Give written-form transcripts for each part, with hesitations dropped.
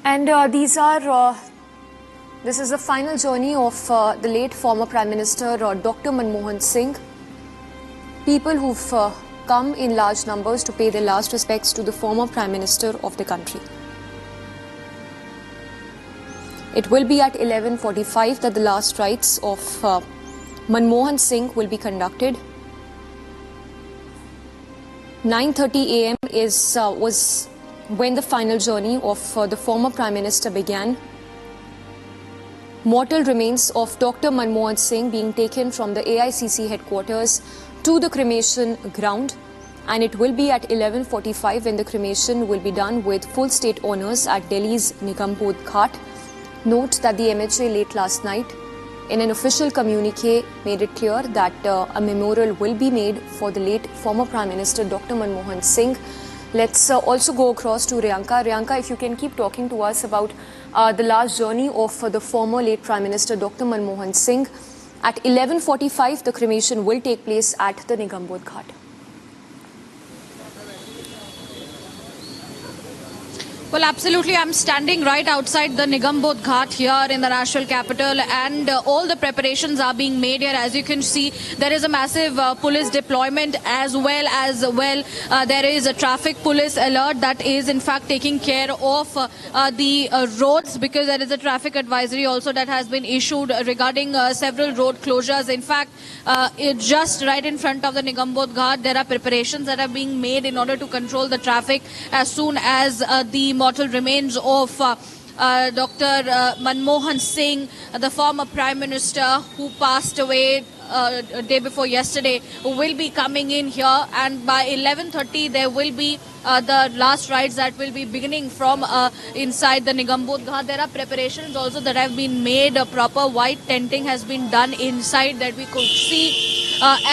And this is the final journey of the late former Prime Minister Dr. Manmohan Singh. People who've come in large numbers to pay their last respects to the former Prime Minister of the country. It will be at 11:45 that the last rites of Manmohan Singh will be conducted. 9:30 a.m. was when the final journey of the former Prime Minister began. Mortal remains of Dr. Manmohan Singh being taken from the AICC headquarters to the cremation ground, and it will be at 11:45 when the cremation will be done with full state honours at Delhi's Nigambodh Ghat. Note that the MHA late last night in an official communique made it clear that a memorial will be made for the late former Prime Minister Dr. Manmohan Singh. Let's also go across to Riyanka. Riyanka, if you can keep talking to us about the last journey of the former late Prime Minister Dr. Manmohan Singh. At 11:45, the cremation will take place at the Nigambodh Ghat. Well, absolutely. I'm standing right outside the Nigambodh Ghat here in the national capital, and all the preparations are being made here. As you can see, there is a massive police deployment as well. There is a traffic police alert that is in fact taking care of the roads, because there is a traffic advisory also that has been issued regarding several road closures. In fact, just right in front of the Nigambodh Ghat, there are preparations that are being made in order to control the traffic as soon as the mortal remains of Dr. Manmohan Singh, the former Prime Minister who passed away a day before yesterday, will be coming in here, and by 11:30 there will be the last rites that will be beginning from inside the Nigambodh Ghat. There are preparations also that have been made. A proper white tenting has been done inside that we could see.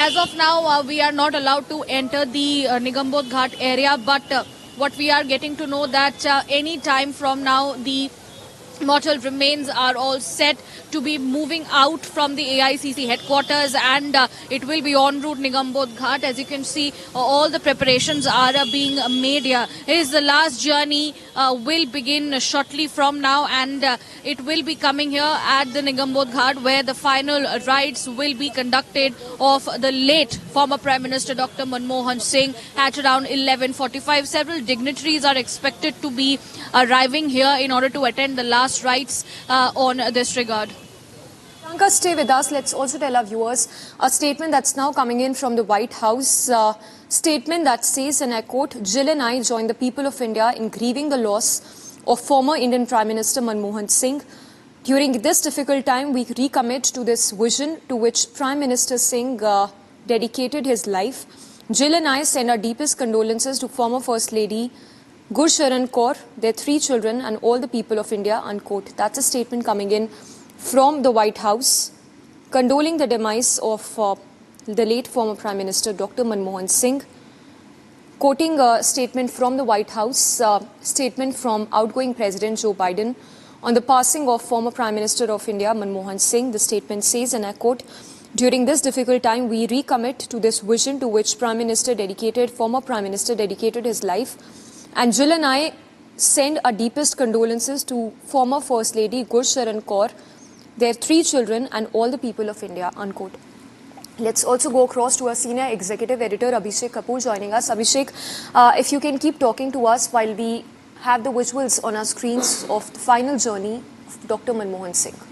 As of now, we are not allowed to enter the Nigambodh Ghat area, but what we are getting to know that any time from now, the mortal remains are all set to be moving out from the AICC headquarters, and it will be en route Nigambodh Ghat. As you can see, all the preparations are being made here. The last journey will begin shortly from now, and it will be coming here at the Nigambodh Ghat, where the final rites will be conducted of the late former Prime Minister Dr. Manmohan Singh at around 11:45. Several dignitaries are expected to be arriving here in order to attend the last rites on this regard. Priyanka, stay with us. Let's also tell our viewers a statement that's now coming in from the White House. Statement that says, and I quote, "Jill and I join the people of India in grieving the loss of former Indian Prime Minister Manmohan Singh. During this difficult time, we recommit to this vision to which Prime Minister Singh dedicated his life. Jill and I send our deepest condolences to former First Lady Gursharan Kaur, their 3 children, and all the people of India," unquote. That's a statement coming in from the White House, condoling the demise of the late former Prime Minister Dr. Manmohan Singh. Quoting a statement from the White House, statement from outgoing President Joe Biden on the passing of former Prime Minister of India Manmohan Singh. The statement says, and I quote, "During this difficult time, we recommit to this vision to which former Prime Minister dedicated his life. And Jill and I send our deepest condolences to former First Lady Gursharan Kaur, their 3 children, and all the people of India," unquote. Let's also go across to our senior executive editor, Abhishek Kapoor, joining us. Abhishek, if you can keep talking to us while we have the visuals on our screens of the final journey of Dr. Manmohan Singh.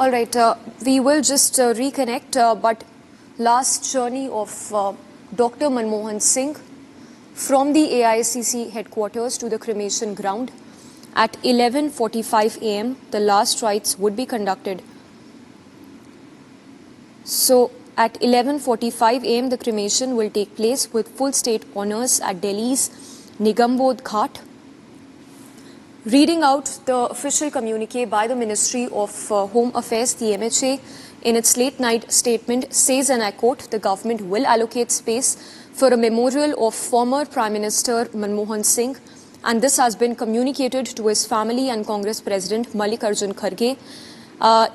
All right, we will just reconnect, but last journey of Dr. Manmohan Singh from the AICC headquarters to the cremation ground. At 11:45 a.m., the last rites would be conducted. So at 11:45 a.m., the cremation will take place with full state honours at Delhi's Nigambodh Ghat. Reading out the official communique by the Ministry of Home Affairs, the MHA, in its late night statement says, and I quote, "The government will allocate space for a memorial of former Prime Minister Manmohan Singh and this has been communicated to his family and Congress President Mallikarjun Kharge.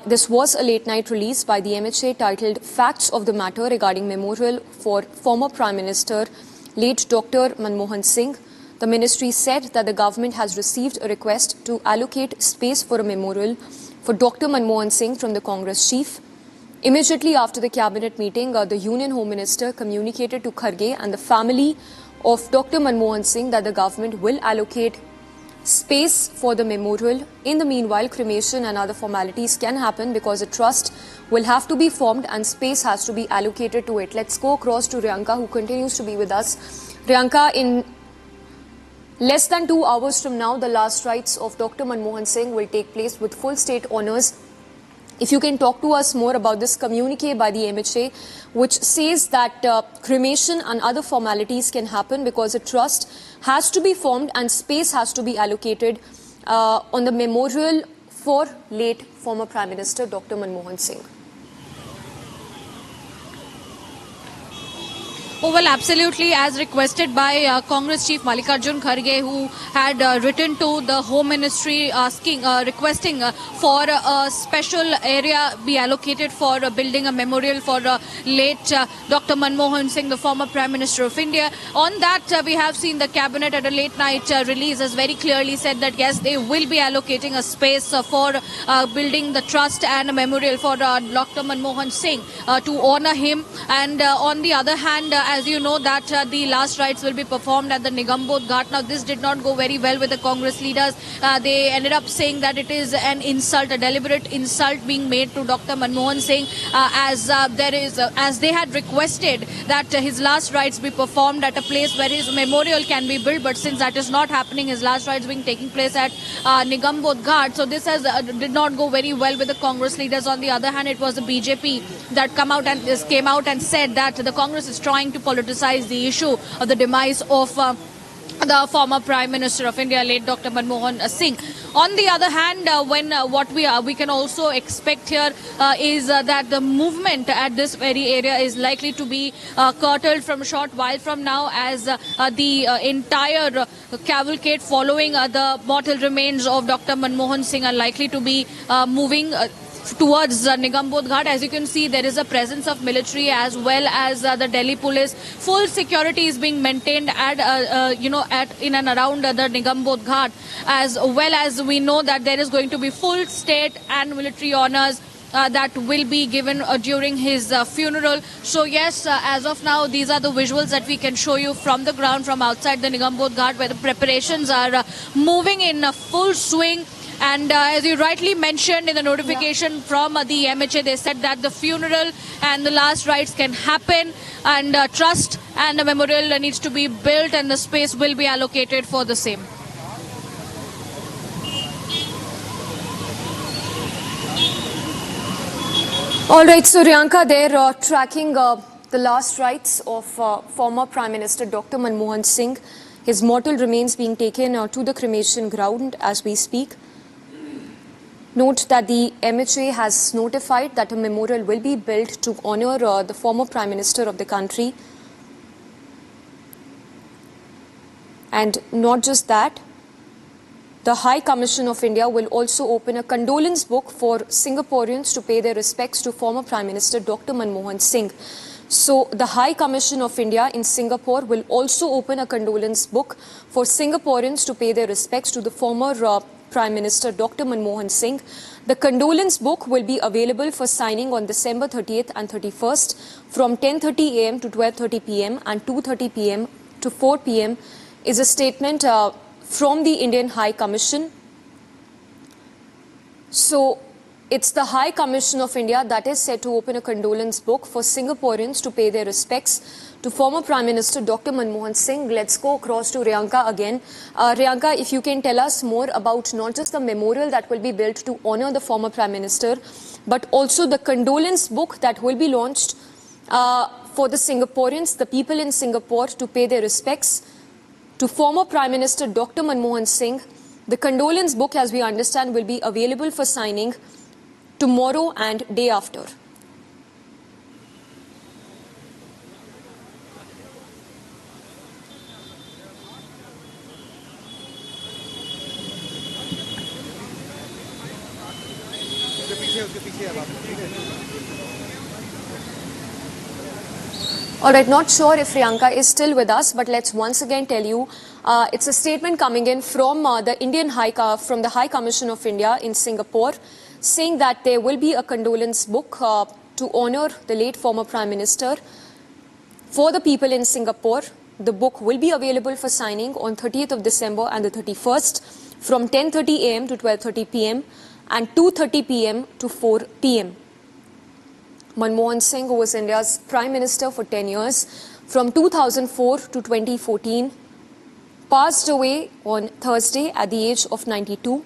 This was a late-night release by the MHA titled Facts of the Matter regarding memorial for former Prime Minister late Dr. Manmohan Singh. The ministry said that the government has received a request to allocate space for a memorial for Dr. Manmohan Singh from the Congress chief. Immediately after the cabinet meeting, the Union Home Minister communicated to Kharge and the family of Dr. Manmohan Singh that the government will allocate space for the memorial. In the meanwhile, cremation and other formalities can happen because a trust will have to be formed and space has to be allocated to it. Let's go across to Riyanka, who continues to be with us. Riyanka, in less than 2 hours from now, the last rites of Dr. Manmohan Singh will take place with full state honours. If you can talk to us more about this communique by the MHA, which says that cremation and other formalities can happen because a trust has to be formed and space has to be allocated on the memorial for late former Prime Minister Dr. Manmohan Singh. Oh, well, absolutely, as requested by Congress Chief Mallikarjun Kharge, who had written to the Home Ministry asking, requesting for a special area be allocated for building a memorial for late Dr. Manmohan Singh, the former Prime Minister of India. On that, we have seen the cabinet at a late night release has very clearly said that yes, they will be allocating a space for building the trust and a memorial for Dr. Manmohan Singh to honor him. And on the other hand, as you know, that the last rites will be performed at the Nigambodh Ghat. Now, this did not go very well with the Congress leaders. They ended up saying that it is an insult, a deliberate insult being made to Dr. Manmohan Singh, as they had requested that his last rites be performed at a place where his memorial can be built. But since that is not happening, his last rites being taking place at Nigambodh Ghat. So this has did not go very well with the Congress leaders. On the other hand, it was the BJP that came out and said that the Congress is trying to politicize the issue of the demise of the former Prime Minister of India, late Dr. Manmohan Singh. On the other hand, what we can also expect here is that the movement at this very area is likely to be curtailed from a short while from now, as the entire cavalcade following the mortal remains of Dr. Manmohan Singh are likely to be moving towards Nigambodh Ghat. As you can see, there is a presence of military as well as the Delhi police. Full security is being maintained at in and around the Nigambodh Ghat, as well as we know that there is going to be full state and military honours that will be given during his funeral. So yes, as of now, these are the visuals that we can show you from the ground, from outside the Nigambodh Ghat, where the preparations are moving in full swing. And as you rightly mentioned in the notification from the MHA, they said that the funeral and the last rites can happen, and trust and a memorial needs to be built, and the space will be allocated for the same. All right, so Riyanka, they're tracking the last rites of former Prime Minister Dr. Manmohan Singh. His mortal remains being taken to the cremation ground as we speak. Note that the MHA has notified that a memorial will be built to honour the former Prime Minister of the country. And not just that, the High Commission of India will also open a condolence book for Singaporeans to pay their respects to former Prime Minister Dr. Manmohan Singh. So the High Commission of India in Singapore will also open a condolence book for Singaporeans to pay their respects to the former Prime Minister Dr. Manmohan Singh. The condolence book will be available for signing on December 30th and 31st from 10:30 a.m. to 12:30 p.m. and 2:30 p.m. to 4 p.m. is a statement from the Indian High Commission. So it's the High Commission of India that is set to open a condolence book for Singaporeans to pay their respects to former Prime Minister Dr. Manmohan Singh. Let's go across to Riyanka again. Riyanka, if you can tell us more about not just the memorial that will be built to honour the former Prime Minister, but also the condolence book that will be launched for the Singaporeans, the people in Singapore, to pay their respects to former Prime Minister Dr. Manmohan Singh. The condolence book, as we understand, will be available for signing tomorrow and day after. All right, not sure if Priyanka is still with us, but let's once again tell you, it's a statement coming in from from the High Commission of India in Singapore, saying that there will be a condolence book to honor the late former Prime Minister for the people in Singapore. The book will be available for signing on 30th of December and the 31st from 10:30 a.m. to 12:30 p.m. and 2:30 p.m. to 4 p.m. Manmohan Singh, who was India's Prime Minister for 10 years, from 2004 to 2014, passed away on Thursday at the age of 92.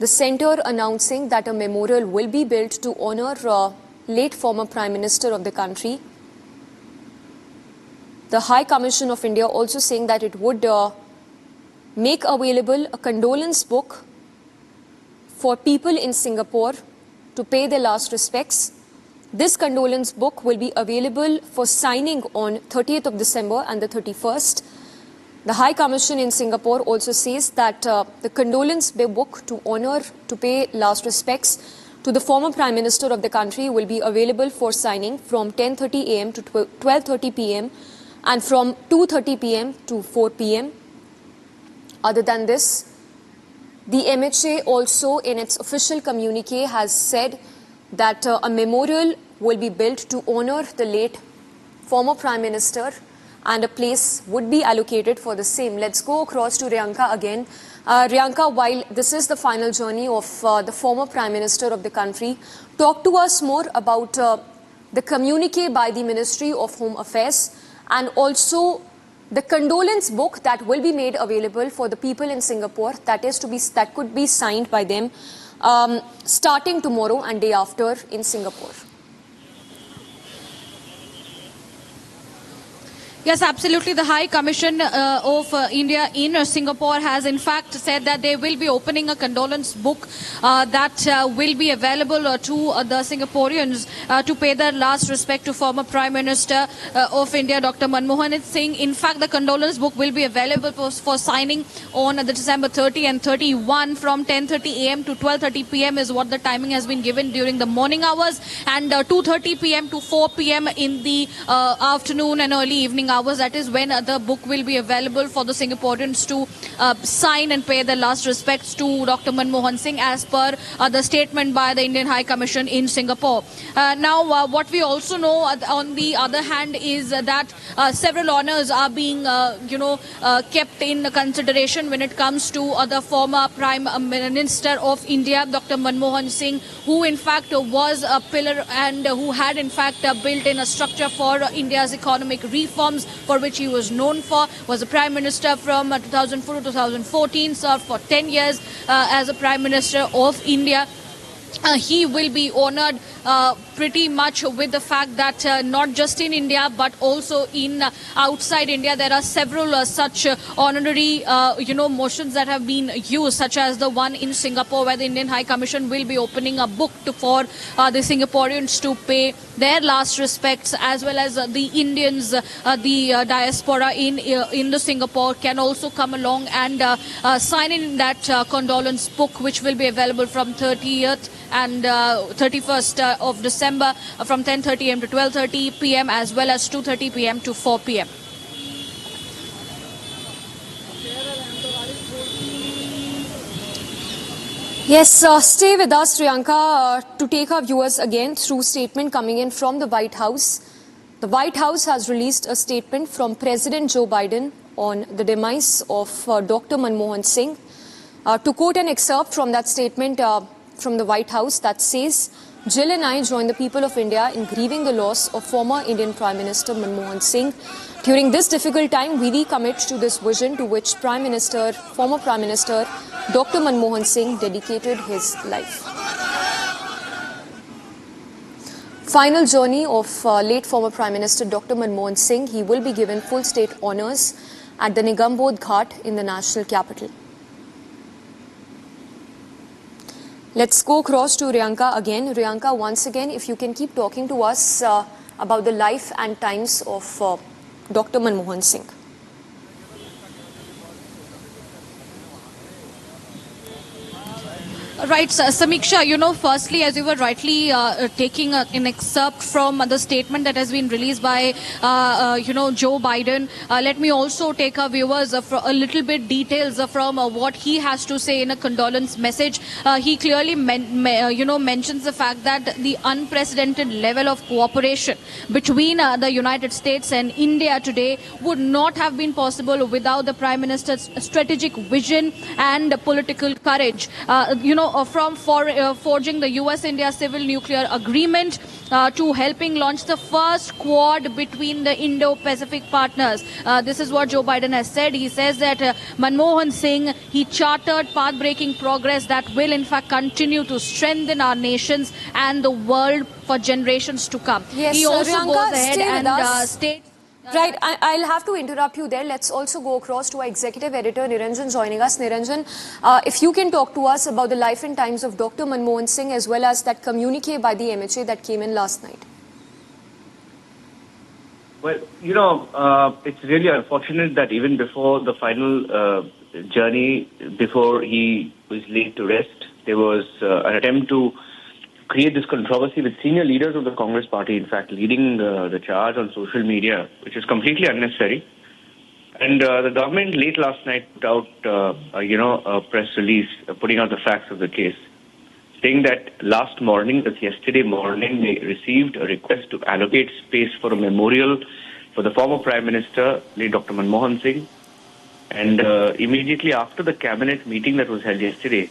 The centre announcing that a memorial will be built to honour late former Prime Minister of the country. The High Commission of India also saying that it would make available a condolence book for people in Singapore to pay their last respects. This condolence book will be available for signing on 30th of December and the 31st. The High Commission in Singapore also says that the condolence book to pay last respects to the former Prime Minister of the country will be available for signing from 10:30 a.m. to 12:30 p.m. and from 2:30 p.m. to 4 p.m. Other than this, the MHA also in its official communique has said that a memorial will be built to honour the late former Prime Minister and a place would be allocated for the same. Let's go across to Riyanka again. Riyanka, while this is the final journey of the former Prime Minister of the country, talk to us more about the communique by the Ministry of Home Affairs and also the condolence book that will be made available for the people in Singapore that could be signed by them starting tomorrow and day after in Singapore. Yes, absolutely. The High Commission of India in Singapore has in fact said that they will be opening a condolence book that will be available to the Singaporeans to pay their last respect to former Prime Minister of India, Dr. Manmohan Singh. In fact, the condolence book will be available for signing on the December 30 and 31 from 10:30 a.m. to 12:30 p.m. is what the timing has been given during the morning hours, and 2:30 p.m. to 4 p.m. in the afternoon and early evening hours. That is when the book will be available for the Singaporeans to sign and pay their last respects to Dr. Manmohan Singh as per the statement by the Indian High Commission in Singapore. Now, what we also know on the other hand is that several honours are being, kept in consideration when it comes to the former Prime Minister of India, Dr. Manmohan Singh, who in fact was a pillar and who had in fact built in a structure for India's economic reforms, for which he was known for, was a Prime Minister from 2004 to 2014, served for 10 years as a Prime Minister of India. He will be honoured pretty much with the fact that not just in India but also in outside India there are several such honorary motions that have been used, such as the one in Singapore where the Indian High Commission will be opening a book for the Singaporeans to pay their last respects, as well as the Indians, the diaspora in the Singapore can also come along and sign in that condolence book, which will be available from 30th and 31st of December from 10:30 a.m. to 12:30 p.m. as well as 2:30 p.m. to 4 p.m. Yes, stay with us, Priyanka, to take our viewers again through statement coming in from the White House. The White House has released a statement from President Joe Biden on the demise of Dr. Manmohan Singh. To quote an excerpt from that statement from the White House that says, "Jill and I join the people of India in grieving the loss of former Indian Prime Minister Manmohan Singh. During this difficult time, we recommit to this vision to which former Prime Minister Dr. Manmohan Singh dedicated his life." Final journey of late former Prime Minister Dr. Manmohan Singh. He will be given full state honours at the Nigambodh Ghat in the national capital. Let's go across to Riyanka again. Riyanka, once again, if you can keep talking to us about the life and times of Dr. Manmohan Singh. Right, Samiksha, firstly, as you were rightly taking an excerpt from the statement that has been released by, Joe Biden, let me also take our viewers for a little bit details from what he has to say in a condolence message. He clearly, mentions the fact that the unprecedented level of cooperation between the United States and India today would not have been possible without the Prime Minister's strategic vision and political courage. From forging the US-India civil nuclear agreement to helping launch the first Quad between the Indo-Pacific partners. This is what Joe Biden has said. He says that Manmohan Singh, he chartered path-breaking progress that will in fact continue to strengthen our nations and the world for generations to come. Yes, he also Riyanka, goes ahead stay with and us. states... Right, I'll have to interrupt you there. Let's also go across to our executive editor, Niranjan, joining us. Niranjan, if you can talk to us about the life and times of Dr. Manmohan Singh as well as that communique by the MHA that came in last night. Well, it's really unfortunate that even before the final journey, before he was laid to rest, there was an attempt to create this controversy with senior leaders of the Congress party, in fact, leading the charge on social media, which is completely unnecessary. And the government late last night put out, a press release putting out the facts of the case, saying that last morning, that's yesterday morning, they received a request to allocate space for a memorial for the former Prime Minister, late Dr. Manmohan Singh. And immediately after the cabinet meeting that was held yesterday,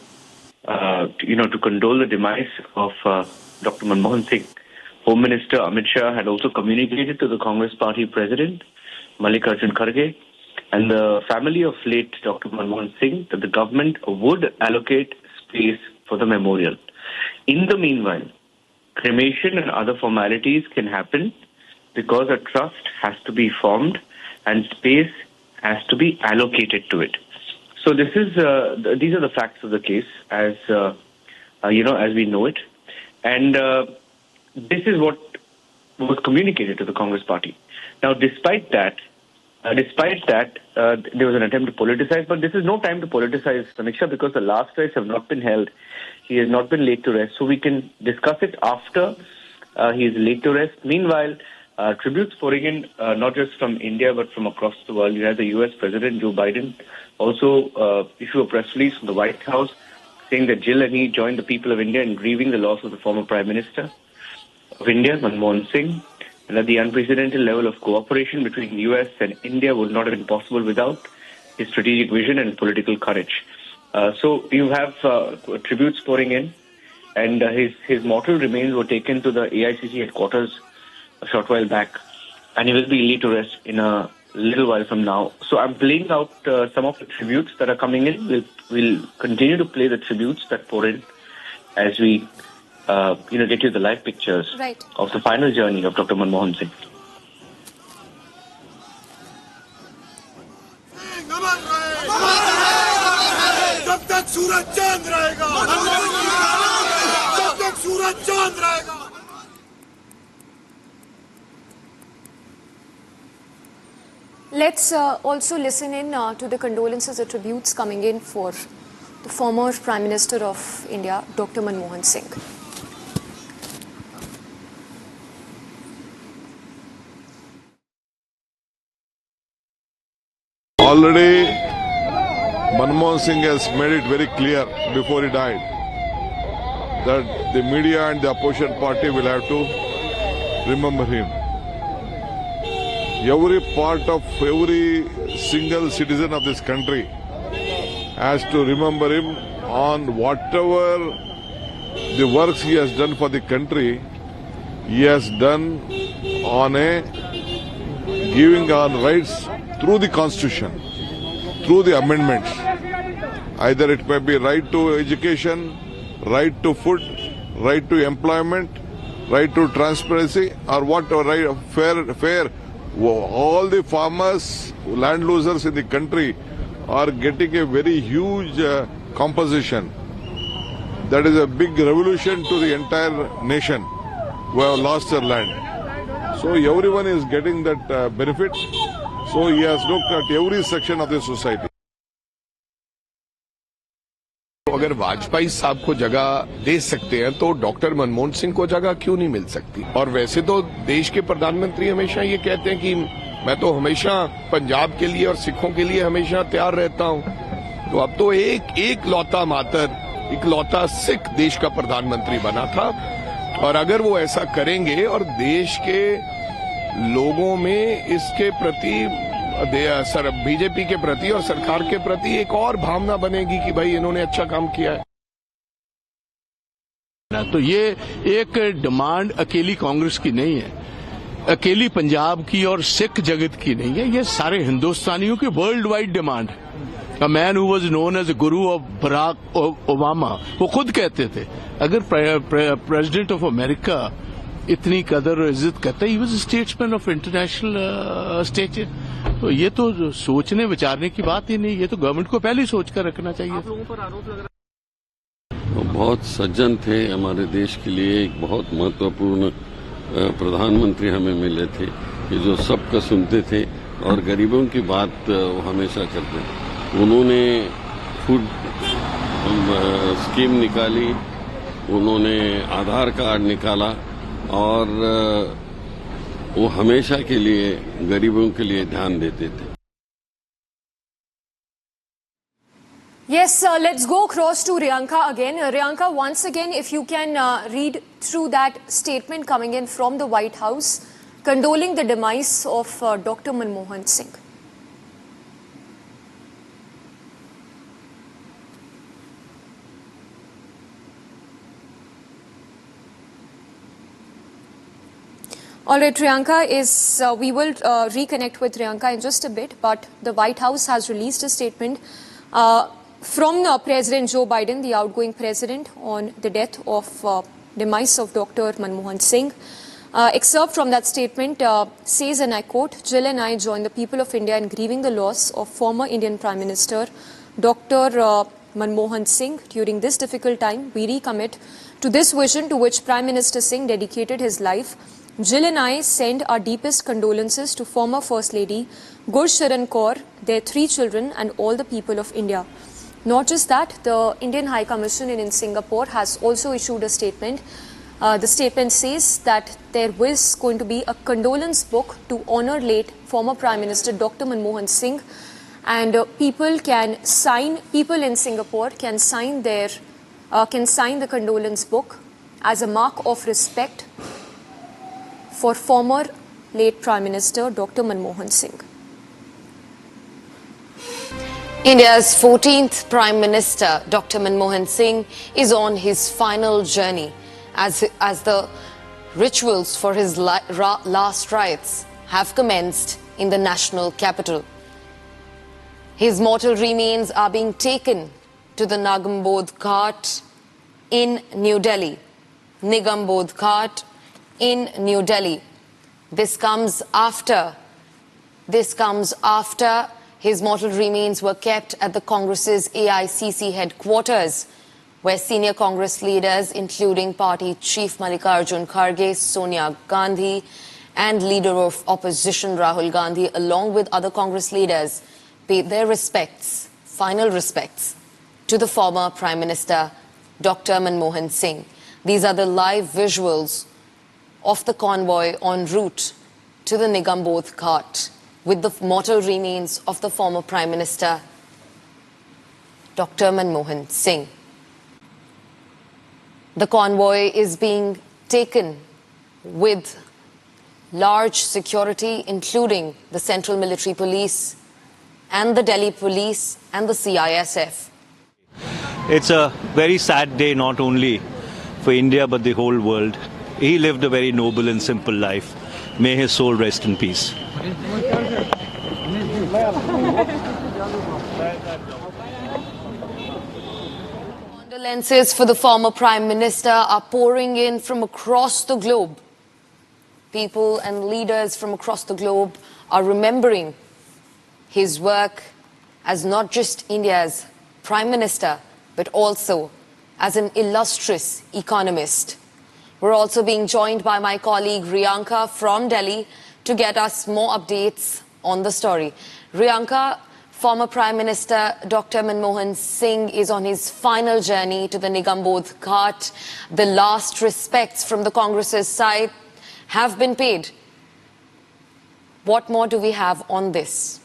to condole the demise of Dr. Manmohan Singh, Home Minister Amit Shah had also communicated to the Congress Party President, Mallikarjun Kharge, and the family of late Dr. Manmohan Singh that the government would allocate space for the memorial. In the meanwhile, cremation and other formalities can happen because a trust has to be formed and space has to be allocated to it. So this is these are the facts of the case as as we know it, and this is what was communicated to the Congress party. Now, despite that, there was an attempt to politicize, but this is no time to politicize, Samiksha, because the last rites have not been held. He has not been laid to rest, so we can discuss it after he is laid to rest. Meanwhile, tributes pouring in, not just from India, but from across the world. You have the US President, Joe Biden, also issue a press release from the White House saying that Jill and he joined the people of India in grieving the loss of the former Prime Minister of India, Manmohan Singh, and that the unprecedented level of cooperation between the US and India would not have been possible without his strategic vision and political courage. So you have tributes pouring in, and his mortal remains were taken to the AICC headquarters a short while back, and he will be laid to rest in a little while from now. So I'm playing out some of the tributes that are coming in. We'll continue to play the tributes that pour in as we get you the live pictures of the final journey of Dr. Manmohan Singh. जब तक सूरज चांद रहेगा, जब तक सूरज चांद रहेगा. Let's also listen in to the condolences and tributes coming in for the former Prime Minister of India, Dr. Manmohan Singh. Already, Manmohan Singh has made it very clear before he died that the media and the opposition party will have to remember him. Every part of every single citizen of this country has to remember him on whatever the works he has done for the country. He has done on a giving on rights through the Constitution, through the amendments. Either it may be right to education, right to food, right to employment, right to transparency, or what, or right, fair. All the farmers, land losers in the country are getting a very huge compensation. That is a big revolution to the entire nation who have lost their land. So everyone is getting that benefit. So he has looked at every section of the society. तो अगर वाजपेयी साहब को जगह दे सकते हैं तो doctor Manmohan Singh को जगह क्यों नहीं मिल सकती? और वैसे तो देश के प्रधानमंत्री हमेशा ये कहते हैं कि मैं तो हमेशा पंजाब के लिए और सिखों के लिए हमेशा तैयार रहता हूं। तो अब तो एक लौता मातर, इकलौता सिख देश का प्रधानमंत्री बना था, और अगर वो ऐसा करेंगे और देश के लोगों में इसके प्रति बीजेपी के प्रति और सरकार के प्रति एक और भावना बनेगी कि भाई इन्होंने अच्छा काम किया है। तो ये एक डिमांड अकेली कांग्रेस की नहीं है, अकेली पंजाब की और सिख जगत की नहीं है, ये सारे हिंदुस्तानियों की वर्ल्ड वाइड डिमांड है। A man who was known as guru of Barack Obama, वो खुद कहते थे अगर प्रेसिडेंट ऑफ अमेरिका इतनी कदर और इज्जत करता है, he was statesman of international stature. तो ये तो सोचने विचारने की बात ही नहीं, ये तो गवर्नमेंट को पहले ही सोच कर रखना चाहिए। आप लोगों पर आरोप लग रहा है। वो बहुत सज्जन थे, हमारे देश के लिए एक बहुत महत्वपूर्ण प्रधानमंत्री हमें मिले थे कि जो सबका सुनते थे और गरीबों की बात वो हमेशा करते थे। उन्होंने फूड स्कीम निकाली, उन्होंने आधार कार्ड निकाला, और वो हमेशा के लिए गरीबों के लिए ध्यान देते थे। Yes, let's go across to Riyanka again. Riyanka, once again, if you can read through that statement coming in from the White House, condoling the demise of Dr. Manmohan Singh. All right, Riyanka, we will reconnect with Riyanka in just a bit, but the White House has released a statement from President Joe Biden, the outgoing president, on the death of demise of Dr. Manmohan Singh. Excerpt from that statement says, and I quote, "Jill and I join the people of India in grieving the loss of former Indian Prime Minister Dr. Manmohan Singh. During this difficult time, we recommit to this vision to which Prime Minister Singh dedicated his life. Jill and I send our deepest condolences to former First Lady Gurcharan Kaur, their 3 children, and all the people of India." Not just that, the Indian High Commission in Singapore has also issued a statement. The statement says that there was going to be a condolence book to honor late former Prime Minister Dr. Manmohan Singh, and people in Singapore can sign the condolence book as a mark of respect for former late Prime Minister Dr. Manmohan Singh. India's 14th Prime Minister Dr. Manmohan Singh is on his final journey as the rituals for his last rites have commenced in the national capital. His mortal remains are being taken to the Nigambodh Ghat in New Delhi. Nigambodh Ghat in New Delhi. This comes after his mortal remains were kept at the Congress's AICC headquarters, where senior Congress leaders, including party chief Mallikarjun Kharge, Sonia Gandhi, and leader of opposition Rahul Gandhi, along with other Congress leaders, paid their final respects, to the former Prime Minister Dr. Manmohan Singh. These are the live visuals of the convoy en route to the Nigambodh Ghat with the mortal remains of the former Prime Minister Dr. Manmohan Singh. The convoy is being taken with large security, including the Central Military Police and the Delhi Police and the CISF. It's a very sad day, not only for India but the whole world. He lived a very noble and simple life. May his soul rest in peace. Condolences for the former Prime Minister are pouring in from across the globe. People and leaders from across the globe are remembering his work as not just India's Prime Minister, but also as an illustrious economist. We're also being joined by my colleague Riyanka from Delhi to get us more updates on the story. Riyanka, Former Prime Minister Dr. Manmohan Singh is on his final journey to the Nigambodh Ghat. The last respects from the Congress's side have been paid. What more do we have on this?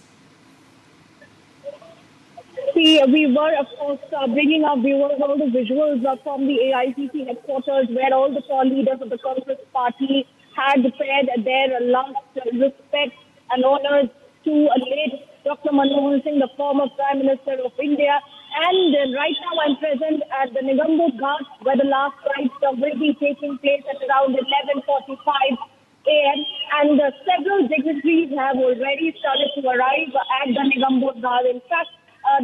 See, we were, of course, bringing our viewers all the visuals from the AICC headquarters where all the tall leaders of the Congress party had paid their last respects and honors to late Dr. Manmohan Singh, the former Prime Minister of India. And right now I'm present at the Nigambodh Ghat where the last rites will be taking place at around 11:45 a.m. And several dignitaries have already started to arrive at the Nigambodh Ghat. In fact,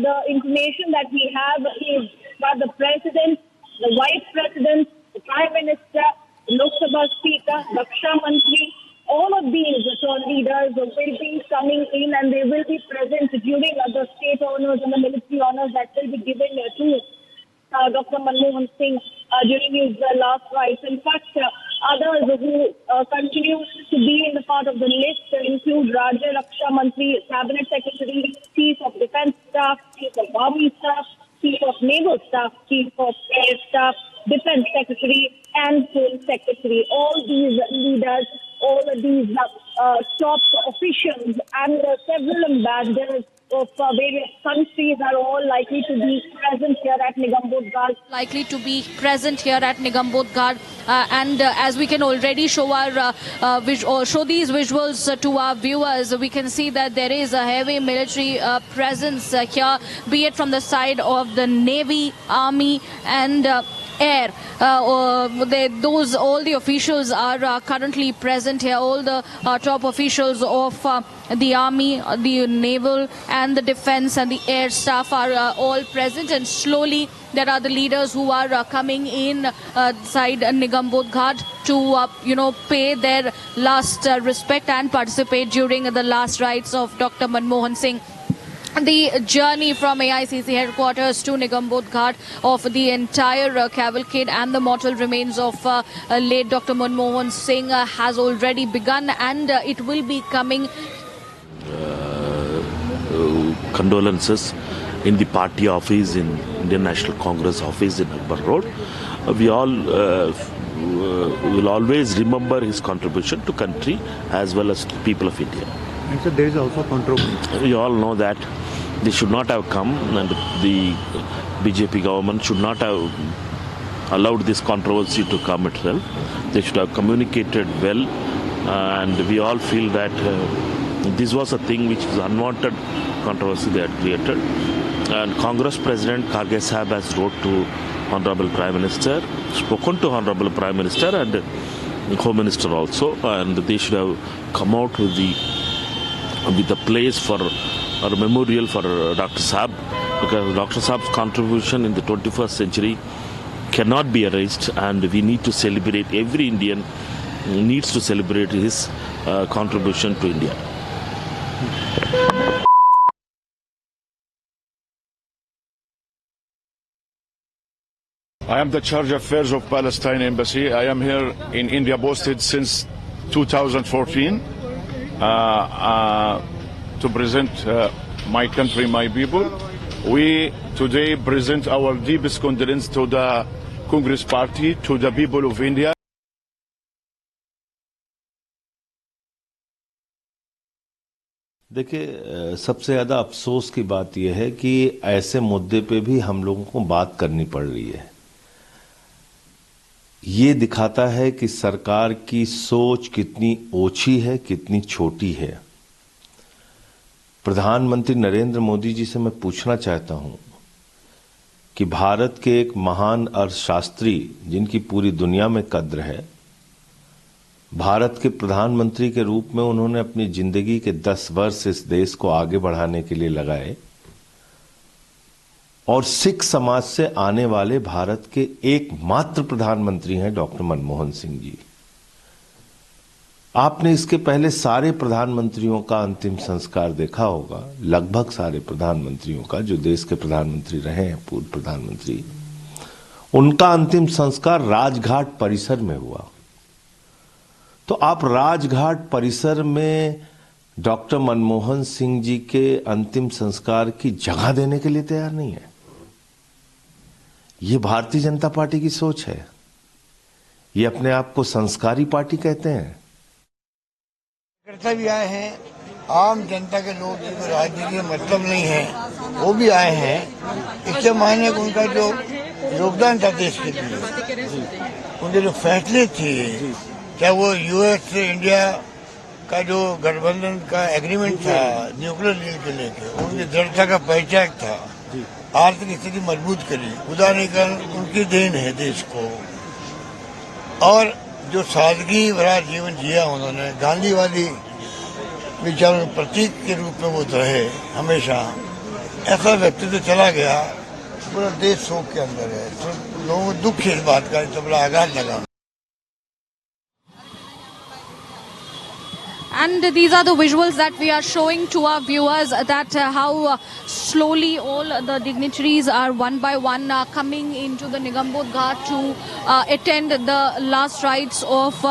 the information that we have is that the President, the Vice President, the Prime Minister, the Lok Sabha Speaker, Raksha Mantri, all of these tall leaders will be coming in and they will be present during the state honors and the military honors that will be given to Dr. Manmohan Singh during his last rites. In fact, others who continue to be in the part of the list include Rajya Raksha Mantri, Cabinet Secretary, Chief of Defence Staff, Chief of Army Staff, Chief of Naval Staff, Chief of Air Staff, Defence Secretary and Home Secretary. All these leaders, all of these top officials and several ambassadors of various countries are all likely to be present here at Nigambodh Ghat. And as we can already show our show these visuals to our viewers, we can see that there is a heavy military presence here, be it from the side of the Navy, Army and Air. All the officials are currently present here. All the top officials of the Army, the Naval and the Defence and the Air staff are all present, and slowly there are the leaders who are coming in side Nigambodh Ghat to pay their last respect and participate during the last rites of Dr. Manmohan Singh. The journey from AICC headquarters to Nigambodh Ghat of the entire cavalcade and the mortal remains of late Dr. Manmohan Singh has already begun, and it will be coming. Condolences in the party office, in Indian National Congress office in Akbar Road. We all will always remember his contribution to country as well as to the people of India. And so there is also controversy. We all know that they should not have come, and the BJP government should not have allowed this controversy to come itself. They should have communicated well, and we all feel that this was a thing which is unwanted controversy they had created. And Congress President Kharge Sahab has wrote to Honorable Prime Minister, spoken to Honorable Prime Minister and Home Minister also, and they should have come out with a place for or a memorial for Dr. Saab, because Dr. Saab's contribution in the 21st century cannot be erased, and we need to celebrate, every Indian needs to celebrate his contribution to India. I am the Charge of Affairs of Palestine Embassy. I am here in India posted since 2014 to present my country, my people. We today present our deepest condolence to the Congress Party, to the people of India. देखिए, सबसे ज़्यादा अफसोस की बात यह है कि ऐसे मुद्दे पे भी हम लोगों को बात करनी पड़ रही है। ये दिखाता है कि सरकार की सोच कितनी ओछी है, कितनी छोटी है। प्रधानमंत्री नरेंद्र मोदी जी से मैं पूछना चाहता हूं कि भारत के एक महान अर्थशास्त्री जिनकी पूरी दुनिया में कद्र है, भारत के प्रधानमंत्री के रूप में उन्होंने अपनी जिंदगी के 10 वर्ष इस देश को आगे बढ़ाने के लिए लगाए, और सिख समाज से आने वाले भारत के एकमात्र प्रधानमंत्री हैं डॉक्टर मनमोहन सिंह जी। आपने इसके पहले सारे प्रधानमंत्रियों का अंतिम संस्कार देखा होगा, लगभग सारे प्रधानमंत्रियों का, जो देश के प्रधानमंत्री रहे हैं, पूर्व प्रधानमंत्री, उनका अंतिम संस्कार राजघाट परिसर में हुआ। तो आप राजघाट परिसर में डॉक्टर मनमोहन सिंह जी के अंतिम संस्कार की जगह देने के लिए तैयार नहीं है। ये भारतीय जनता पार्टी की सोच है। ये अपने आप को संस्कारी पार्टी कहते हैं। कार्यकर्ता भी आए हैं, आम जनता के लोग जिनको राजनीति में मतलब नहीं है वो भी आए हैं। इससे मायने को उनका जो योगदान था देश के लिए, उनके जो फैसले थे, चाहे वो यूएस से इंडिया का जो गठबंधन का एग्रीमेंट था न्यूक्लियर डील के लेके, उनकी दृढ़ता का परिचायक था, आर्थिक स्थिति मजबूत करी, उदारीकरण उनकी देन है देश को। और जो सादगी भरा जीवन जिया उन्होंने, गांधीवादी विचारों के प्रतीक के रूप में वो रहे हमेशा। ऐसा व्यक्तित्व चला गया, पूरा देश शोक के अंदर है। तो लोगों को दुख है इस बात का, इतना बड़ा आघात लगा। And these are the visuals that we are showing to our viewers, that how slowly all the dignitaries are one by one coming into the Nigambod Ghat to attend the last rites of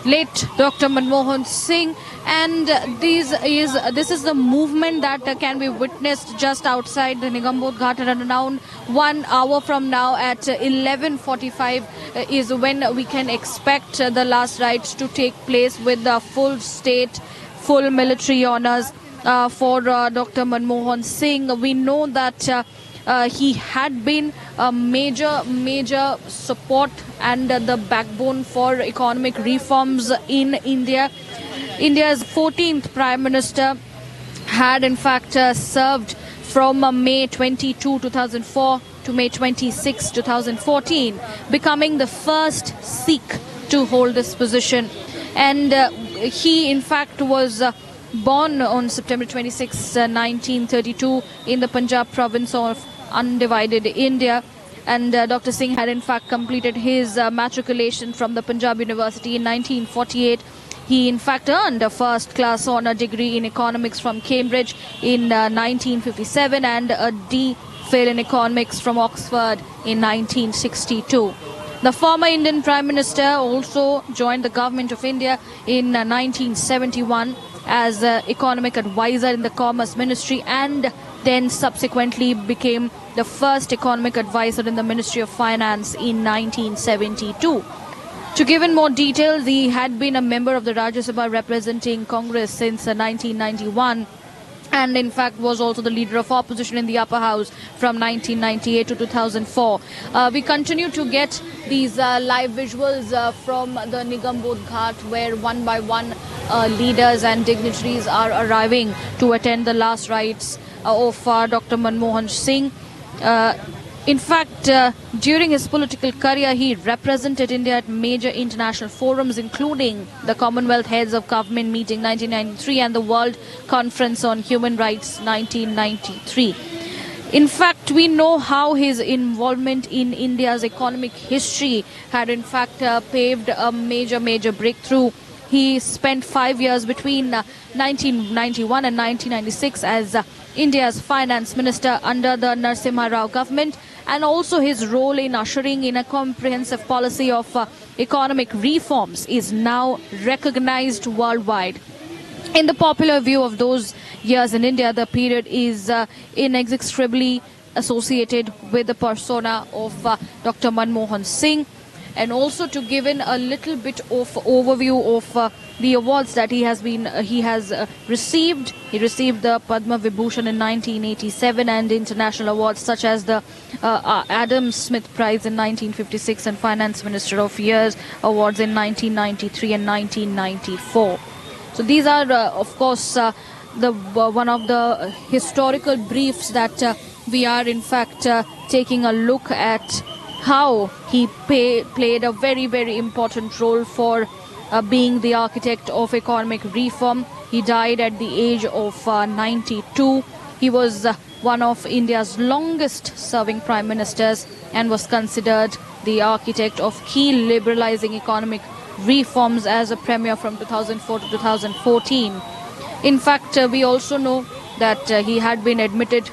late Dr. Manmohan Singh. And this is the movement that can be witnessed just outside the Nigambod Ghat. At around 1 hour from now at 11:45 is when we can expect the last rites to take place with the full state, full military honors for Dr. Manmohan Singh. We know that he had been a major support and the backbone for economic reforms in India. India's 14th Prime Minister had in fact served from May 22, 2004 to May 26, 2014, becoming the first Sikh to hold this position. And he in fact was born on September 26, 1932 in the Punjab province of undivided India. And Dr. Singh had in fact completed his matriculation from the Punjab University in 1948. He in fact earned a first class honour degree in economics from Cambridge in 1957 and a D.Phil in economics from Oxford in 1962. The former Indian Prime Minister also joined the Government of India in 1971 as economic advisor in the Commerce Ministry, and then subsequently became the first economic advisor in the Ministry of Finance in 1972. To give in more details, he had been a member of the Rajya Sabha representing Congress since 1991 and in fact was also the leader of opposition in the upper house from 1998 to 2004. We continue to get these live visuals from the Nigambod Ghat, where one by one leaders and dignitaries are arriving to attend the last rites of Dr. Manmohan Singh. In fact, during his political career, he represented India at major international forums, including the Commonwealth Heads of Government meeting 1993 and the World Conference on Human Rights 1993. In fact, we know how his involvement in India's economic history had in fact paved a major breakthrough. He spent 5 years between 1991 and 1996 as India's finance minister under the Narasimha Rao government, and also his role in ushering in a comprehensive policy of economic reforms is now recognized worldwide. In the popular view of those years in India, the period is inextricably associated with the persona of Dr. Manmohan Singh. And also to give in a little bit of overview of the awards that he has received. He received the Padma Vibhushan in 1987 and international awards such as the Adam Smith Prize in 1956 and Finance Minister of Years awards in 1993 and 1994. So these are, of course, one of the historical briefs that we are in fact taking a look at how he played a very important role for being the architect of economic reform. He died at the age of 92. He was one of India's longest serving prime ministers and was considered the architect of key liberalizing economic reforms as a premier from 2004 to 2014. In fact, we also know that he had been admitted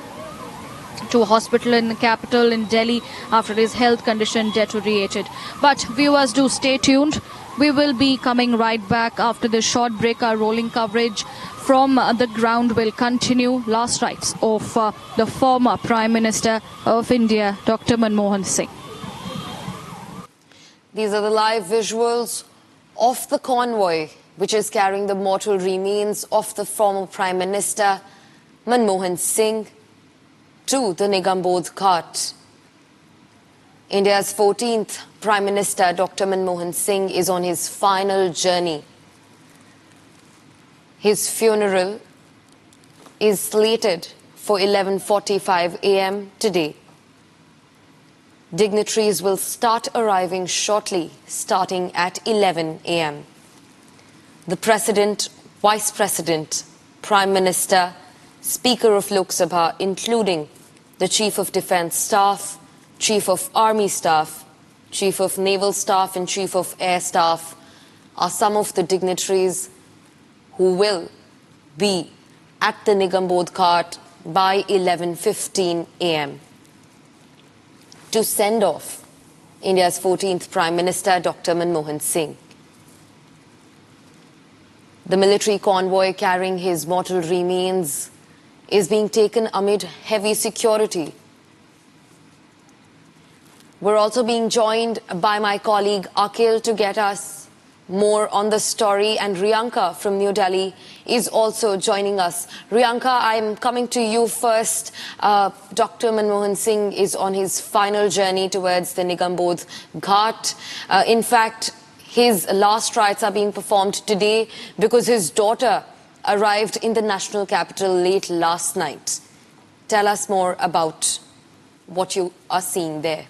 to a hospital in the capital in Delhi after his health condition deteriorated. But viewers, do stay tuned. We will be coming right back after this short break. Our rolling coverage from the ground will continue. Last rites of the former Prime Minister of India, Dr. Manmohan Singh. These are the live visuals of the convoy which is carrying the mortal remains of the former Prime Minister Manmohan Singh to the Nigambodh Ghat. India's 14th Prime Minister Dr. Manmohan Singh is on his final journey. His funeral is slated for 11:45 a.m. today. Dignitaries will start arriving shortly, starting at 11 a.m. The President, Vice President, Prime Minister, Speaker of Lok Sabha, including the Chief of Defence Staff, Chief of Army Staff, Chief of Naval Staff and Chief of Air Staff are some of the dignitaries who will be at the Nigambodh Ghat by 11:15 a.m. to send off India's 14th Prime Minister Dr. Manmohan Singh. The military convoy carrying his mortal remains is being taken amid heavy security. We're also being joined by my colleague Akhil to get us more on the story, and Riyanka from New Delhi is also joining us. Riyanka, I'm coming to you first. Dr. Manmohan Singh is on his final journey towards the Nigambodh Ghat. In fact, his last rites are being performed today because his daughter arrived in the national capital late last night. Tell us more about what you are seeing there.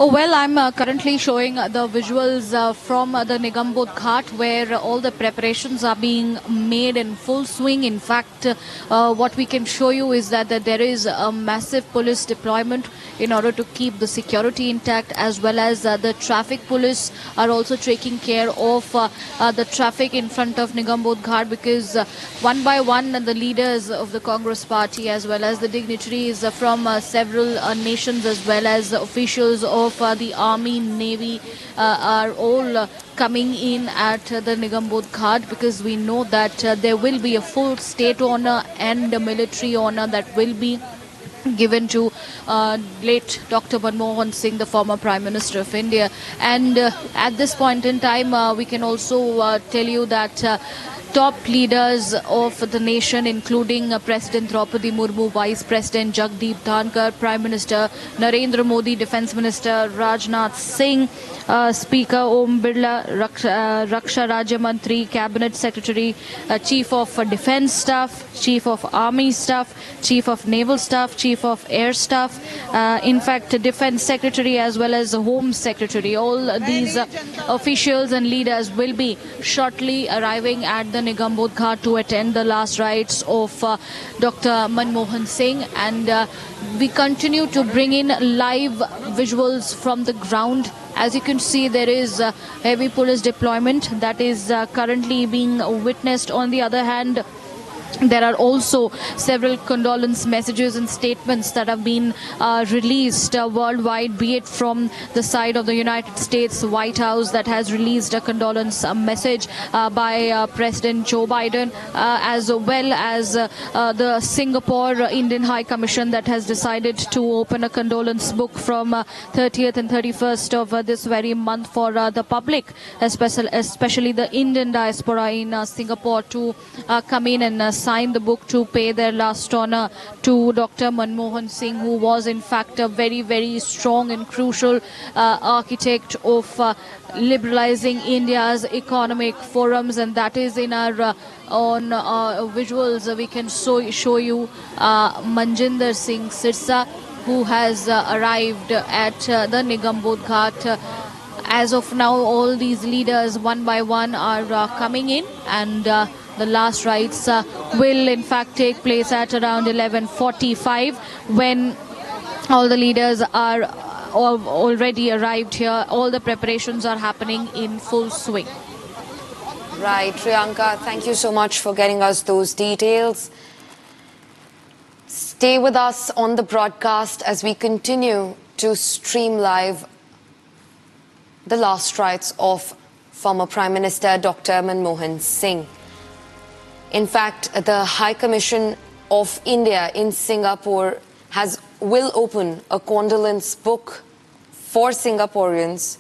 Oh, well, I'm currently showing the visuals from the Nigambodh Ghat, where all the preparations are being made in full swing. In fact, what we can show you is that there is a massive police deployment in order to keep the security intact, as well as the traffic police are also taking care of the traffic in front of Nigambodh Ghat, because one by one the leaders of the Congress party, as well as the dignitaries from several nations, as well as officials of the Army, Navy, are all coming in at the Nigambodh Ghat, because we know that there will be a full state honor and a military honor that will be given to late Dr. Manmohan Singh, the former Prime Minister of India. And at this point in time, we can also tell you that top leaders of the nation, including President Draupadi Murmu, Vice President Jagdeep Dhankar, Prime Minister Narendra Modi, Defence Minister Rajnath Singh, Speaker Om Birla, Raksha Rajya Mantri, Cabinet Secretary, Chief of Defence Staff, Chief of Army Staff, Chief of Naval Staff, Chief of Air Staff, in fact Defence Secretary as well as Home Secretary. All these officials and leaders will be shortly arriving at the Nigambodh Ghat to attend the last rites of Dr. Manmohan Singh, and we continue to bring in live visuals from the ground. As you can see, there is heavy police deployment that is currently being witnessed. On the other hand, there are also several condolence messages and statements that have been released worldwide, be it from the side of the United States White House that has released a condolence message by President Joe Biden, as well as the Singapore Indian High Commission that has decided to open a condolence book from 30th and 31st of this very month for the public, especially the Indian diaspora in Singapore, to come in and sign the book to pay their last honor to Dr. Manmohan Singh, who was in fact a very, very strong and crucial architect of liberalizing India's economic forums. And that is in our on visuals. We can show you Manjinder Singh Sirsa, who has arrived at the Nigambodh Ghat. As of now, all these leaders one by one are coming in, and the last rites will in fact take place at around 11:45, when all the leaders are already arrived here. All the preparations are happening in full swing. Right, Priyanka, thank you so much for getting us those details. Stay with us on the broadcast as we continue to stream live the last rites of former Prime Minister Dr. Manmohan Singh. In fact, the High Commission of India in Singapore will open a condolence book for Singaporeans.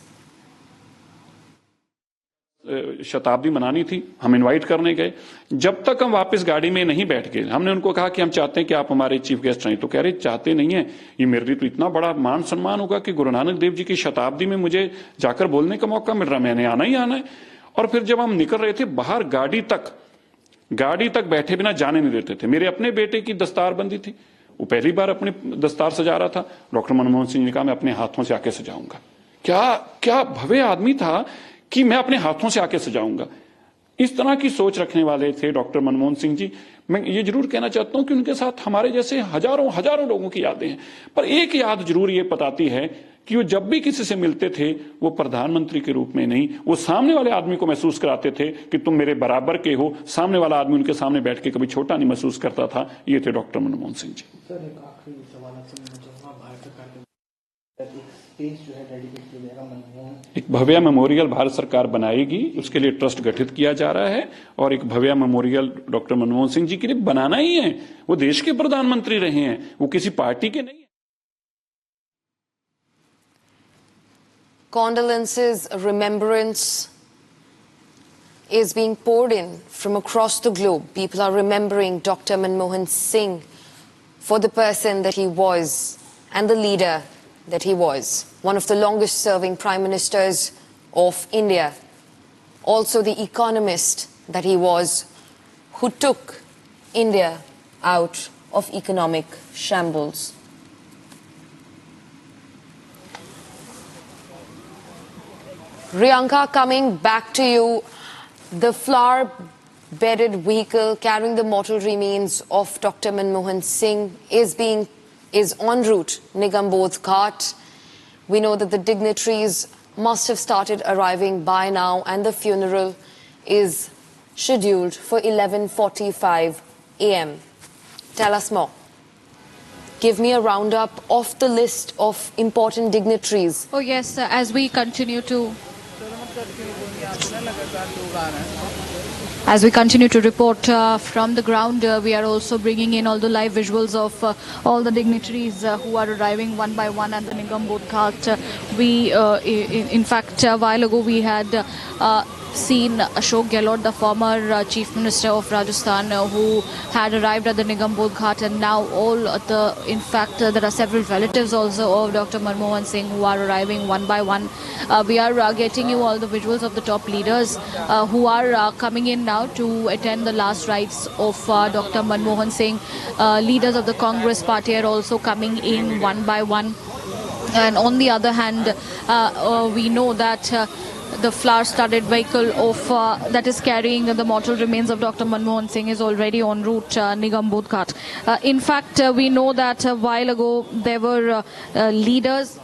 शताब्दी मनानी थी, हम invite करने गए। जब तक हम वापस गाड़ी में नहीं बैठ गए, हमने उनको कहा कि हम चाहते हैं कि आप हमारे चीफ गेस्ट रहें। तो कह रहे चाहते नहीं है, ये मेरे लिए तो इतना बड़ा मान सम्मान होगा कि गुरु नानक देव जी की शताब्दी में मुझे जाकर बोलने का मौका मिल रहा, मैंने आना ही आना है। और फिर जब हम निकल रहे थे बाहर, गाड़ी तक बैठे बिना जाने नहीं देते थे। मेरे अपने बेटे की दस्तार बंदी थी, वो पहली बार अपनी दस्तार सजा रहा था। डॉक्टर मनमोहन सिंह ने कहा मैं अपने हाथों से आके सजाऊंगा। क्या भव्य आदमी था कि मैं अपने हाथों से आके सजाऊंगा। इस तरह की सोच रखने वाले थे डॉक्टर मनमोहन सिंह जी। मैं ये जरूर कहना चाहता हूं कि उनके साथ हमारे जैसे हजारों लोगों की यादें हैं, पर एक याद जरूर ये बताती है कि वो जब भी किसी से मिलते थे वो प्रधानमंत्री के रूप में नहीं, वो सामने वाले आदमी को महसूस कराते थे कि तुम मेरे बराबर के हो। सामने वाला आदमी उनके सामने बैठ के कभी छोटा नहीं महसूस करता था। ये थे डॉक्टर मनमोहन सिंह जी। सर, एक आखिरी सवाल आपसे मैं चाहूंगा, भारत सरकार स्पेस जो है डेडिकेट किया जाएगा मनमोहन, एक भव्य मेमोरियल भारत सरकार बनाएगी, उसके लिए ट्रस्ट गठित किया जा रहा है और एक भव्य मेमोरियल डॉक्टर मनमोहन सिंह जी के लिए बनाना ही है। वो देश के प्रधानमंत्री रहे हैं, वो किसी पार्टी के नहीं है। Condolences, remembrance is being poured in from across the globe. People are remembering Dr. Manmohan Singh for the person that he was and the leader that he was. One of the longest serving prime ministers of India. Also the economist that he was, who took India out of economic shambles. Riyanka, coming back to you, the flower-bedded vehicle carrying the mortal remains of Dr. Manmohan Singh is en route Nigambodh Ghat. We know that the dignitaries must have started arriving by now, and the funeral is scheduled for 11:45 a.m. Tell us more. Give me a roundup of the list of important dignitaries. Oh yes, as we continue to report from the ground, we are also bringing in all the live visuals of all the dignitaries who are arriving one by one at the Nigambodh Ghat. In fact, a while ago we had seen Ashok Gehlot, the former Chief Minister of Rajasthan, who had arrived at the Nigambodh Ghat, and now in fact there are several relatives also of Dr. Manmohan Singh who are arriving one by one. We are getting you all the visuals of the top leaders who are coming in now to attend the last rites of Dr. Manmohan Singh. Leaders of the Congress party are also coming in one by one. And on the other hand, we know that the flower-studded vehicle that is carrying the mortal remains of Dr. Manmohan Singh is already en route Nigambodh Ghat. In fact, we know that a while ago there were leaders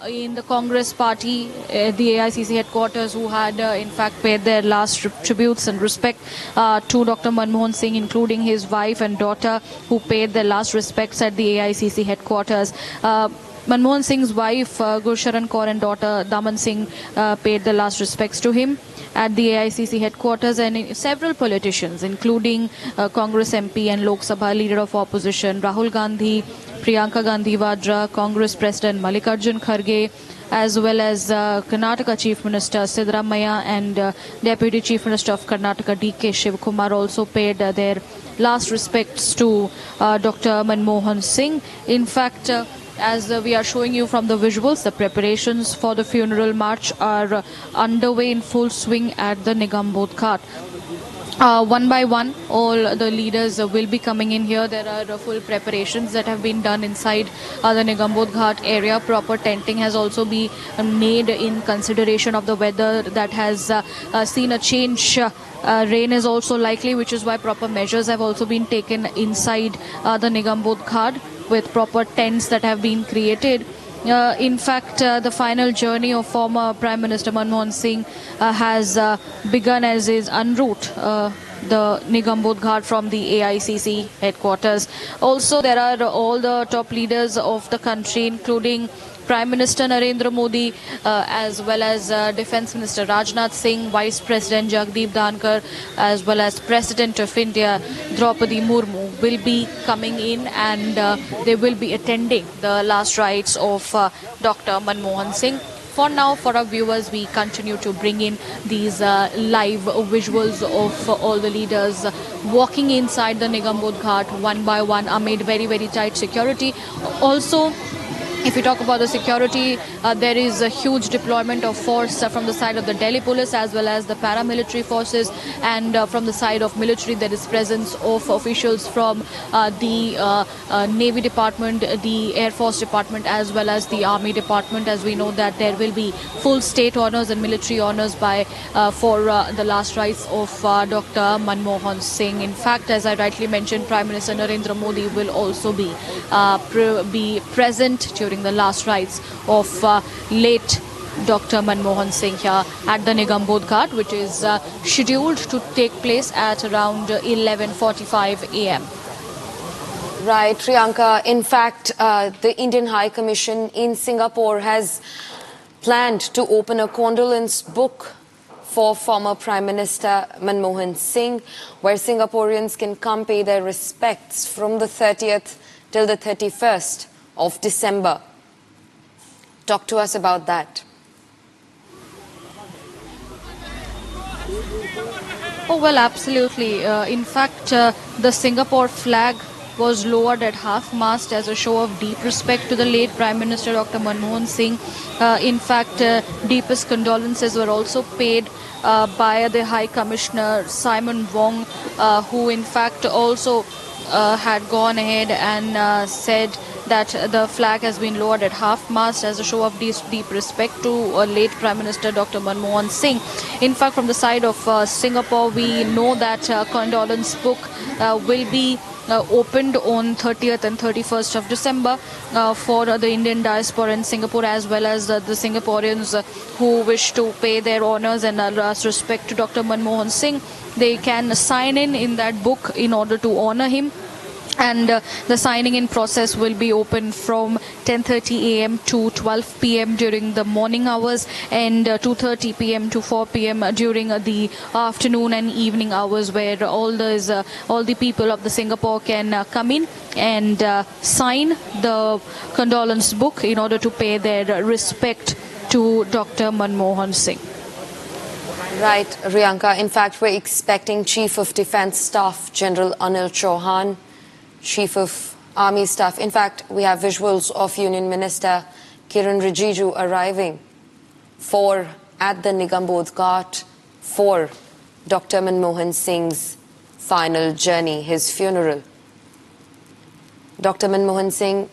in the Congress party, the AICC headquarters, who had in fact paid their last tributes and respect to Dr. Manmohan Singh, including his wife and daughter, who paid their last respects at the AICC headquarters. Manmohan Singh's wife, Gursharan Kaur, and daughter Daman Singh paid the last respects to him at the AICC headquarters, and several politicians, including Congress MP and Lok Sabha leader of opposition Rahul Gandhi, Priyanka Gandhi Vadra, Congress President Mallikarjun Kharge, as well as Karnataka Chief Minister Siddaramaiah and Deputy Chief Minister of Karnataka D.K. Shivakumar also paid their last respects to Dr. Manmohan Singh. In fact, as we are showing you from the visuals, the preparations for the funeral march are underway in full swing at the Nigambodh Ghat. One by one, all the leaders will be coming in here. There are full preparations that have been done inside the Nigambodh Ghat area. Proper tenting has also been made in consideration of the weather that has seen a change. Rain is also likely, which is why proper measures have also been taken inside the Nigambodh Ghat, with proper tents that have been created. In fact, the final journey of former Prime Minister Manmohan Singh has begun as is en route the Nigambodh Ghat from the AICC headquarters. Also, there are all the top leaders of the country, including Prime Minister Narendra Modi, as well as Defence Minister Rajnath Singh, Vice President Jagdeep Dhankar, as well as President of India Draupadi Murmu will be coming in, and they will be attending the last rites of Dr. Manmohan Singh. For now, for our viewers, we continue to bring in these live visuals of all the leaders walking inside the Nigambodh Ghat one by one amid very, very tight security. Also, if we talk about the security, there is a huge deployment of force from the side of the Delhi police as well as the paramilitary forces, and from the side of military there is presence of officials from the Navy Department, the Air Force Department as well as the Army Department, as we know that there will be full state honours and military honours for the last rites of Dr. Manmohan Singh. In fact, as I rightly mentioned, Prime Minister Narendra Modi will also be present during the last rites of late Dr. Manmohan Singh here at the Nigambodh Ghat, which is scheduled to take place at around 11:45 a.m. Right, Priyanka. In fact, the Indian High Commission in Singapore has planned to open a condolence book for former Prime Minister Manmohan Singh, where Singaporeans can come pay their respects from the 30th till the 31st of December. Talk to us about that. Oh, well, absolutely. In fact, the Singapore flag was lowered at half-mast as a show of deep respect to the late Prime Minister Dr. Manmohan Singh. In fact, deepest condolences were also paid by the High Commissioner Simon Wong, who in fact also had gone ahead and said that the flag has been lowered at half-mast as a show of deep respect to late Prime Minister Dr. Manmohan Singh. In fact, from the side of Singapore, we know that condolence book will be opened on 30th and 31st of December for the Indian diaspora in Singapore, as well as the Singaporeans who wish to pay their honours and respect to Dr. Manmohan Singh. They can sign in that book in order to honour him. And the signing in process will be open from 10:30 a.m. to 12 p.m. during the morning hours, and 2:30 p.m. to 4 p.m. during the afternoon and evening hours, where all the people of the Singapore can come in and sign the condolence book in order to pay their respect to Dr. Manmohan Singh. Right, Priyanka. In fact, we're expecting Chief of Defence Staff General Anil Chauhan, Chief of Army Staff. In fact, we have visuals of Union Minister Kiran Rijiju arriving at the Nigambodh Ghat for Dr. Manmohan Singh's final journey, his funeral. Dr. Manmohan Singh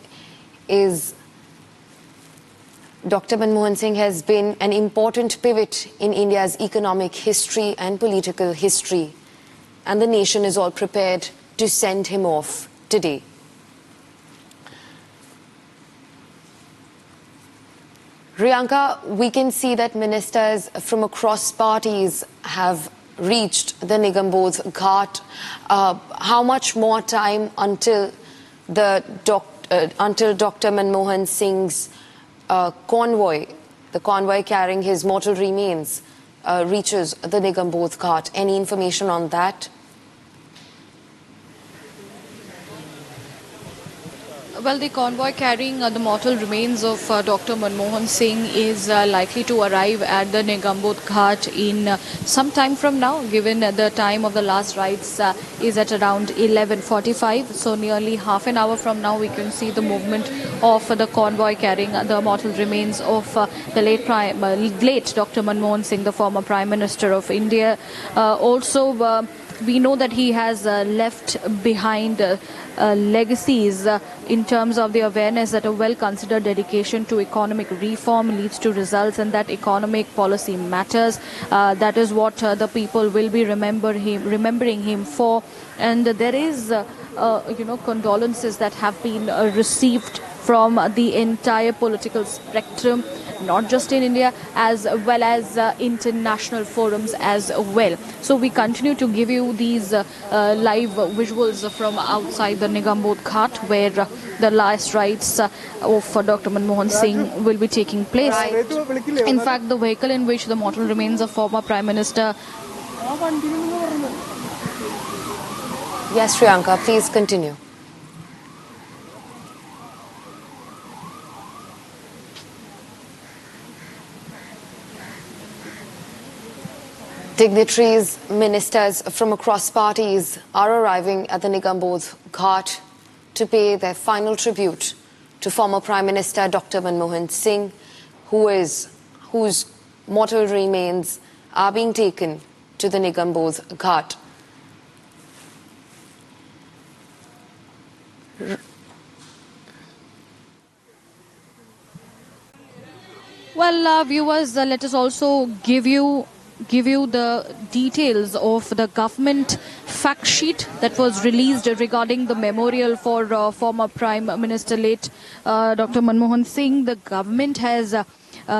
has been an important pivot in India's economic history and political history, and the nation is all prepared to send him off today. Priyanka, we can see that ministers from across parties have reached the Nigambodh Ghat. How much more time until Dr. Manmohan Singh's convoy, the convoy carrying his mortal remains, reaches the Nigambodh Ghat? Any information on that? Well, the convoy carrying the mortal remains of Dr. Manmohan Singh is likely to arrive at the Nigambodh Ghat in some time from now, given the time of the last rites is at around 11:45. So nearly half an hour from now, we can see the movement of the convoy carrying the mortal remains of the late Dr. Manmohan Singh, the former Prime Minister of India. We know that he has left behind legacies in terms of the awareness that a well-considered dedication to economic reform leads to results, and that economic policy matters. That is what the people will be remembering him for. And there is, condolences that have been received from the entire political spectrum, not just in India, as well as international forums as well. So we continue to give you these live visuals from outside the Nigambodh Ghat, where the last rites of Dr. Manmohan Singh will be taking place. In fact, the vehicle in which the mortal remains of former Prime Minister... Yes, Priyanka, please continue. Dignitaries, ministers from across parties are arriving at the Nigambodh Ghat to pay their final tribute to former Prime Minister Dr. Manmohan Singh, whose mortal remains are being taken to the Nigambodh Ghat. Well, viewers, let us also give you the details of the government fact sheet that was released regarding the memorial for former Prime Minister late Dr. Manmohan Singh. The government has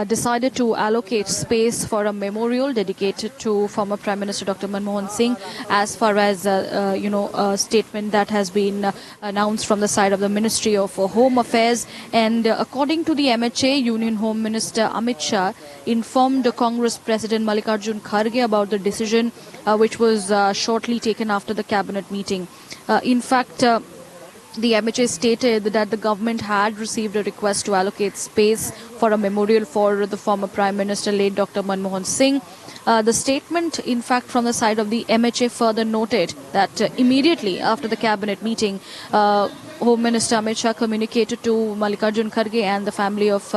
decided to allocate space for a memorial dedicated to former Prime Minister Dr. Manmohan Singh, as far as a statement that has been announced from the side of the Ministry of Home Affairs. And according to the MHA, Union Home Minister Amit Shah informed Congress President Mallikarjun Kharge about the decision which was shortly taken after the cabinet meeting. In fact, the MHA stated that the government had received a request to allocate space for a memorial for the former Prime Minister late Dr. Manmohan Singh. The statement, in fact, from the side of the MHA further noted that immediately after the cabinet meeting, Home Minister Amit Shah communicated to Mallikarjun Kharge and the family of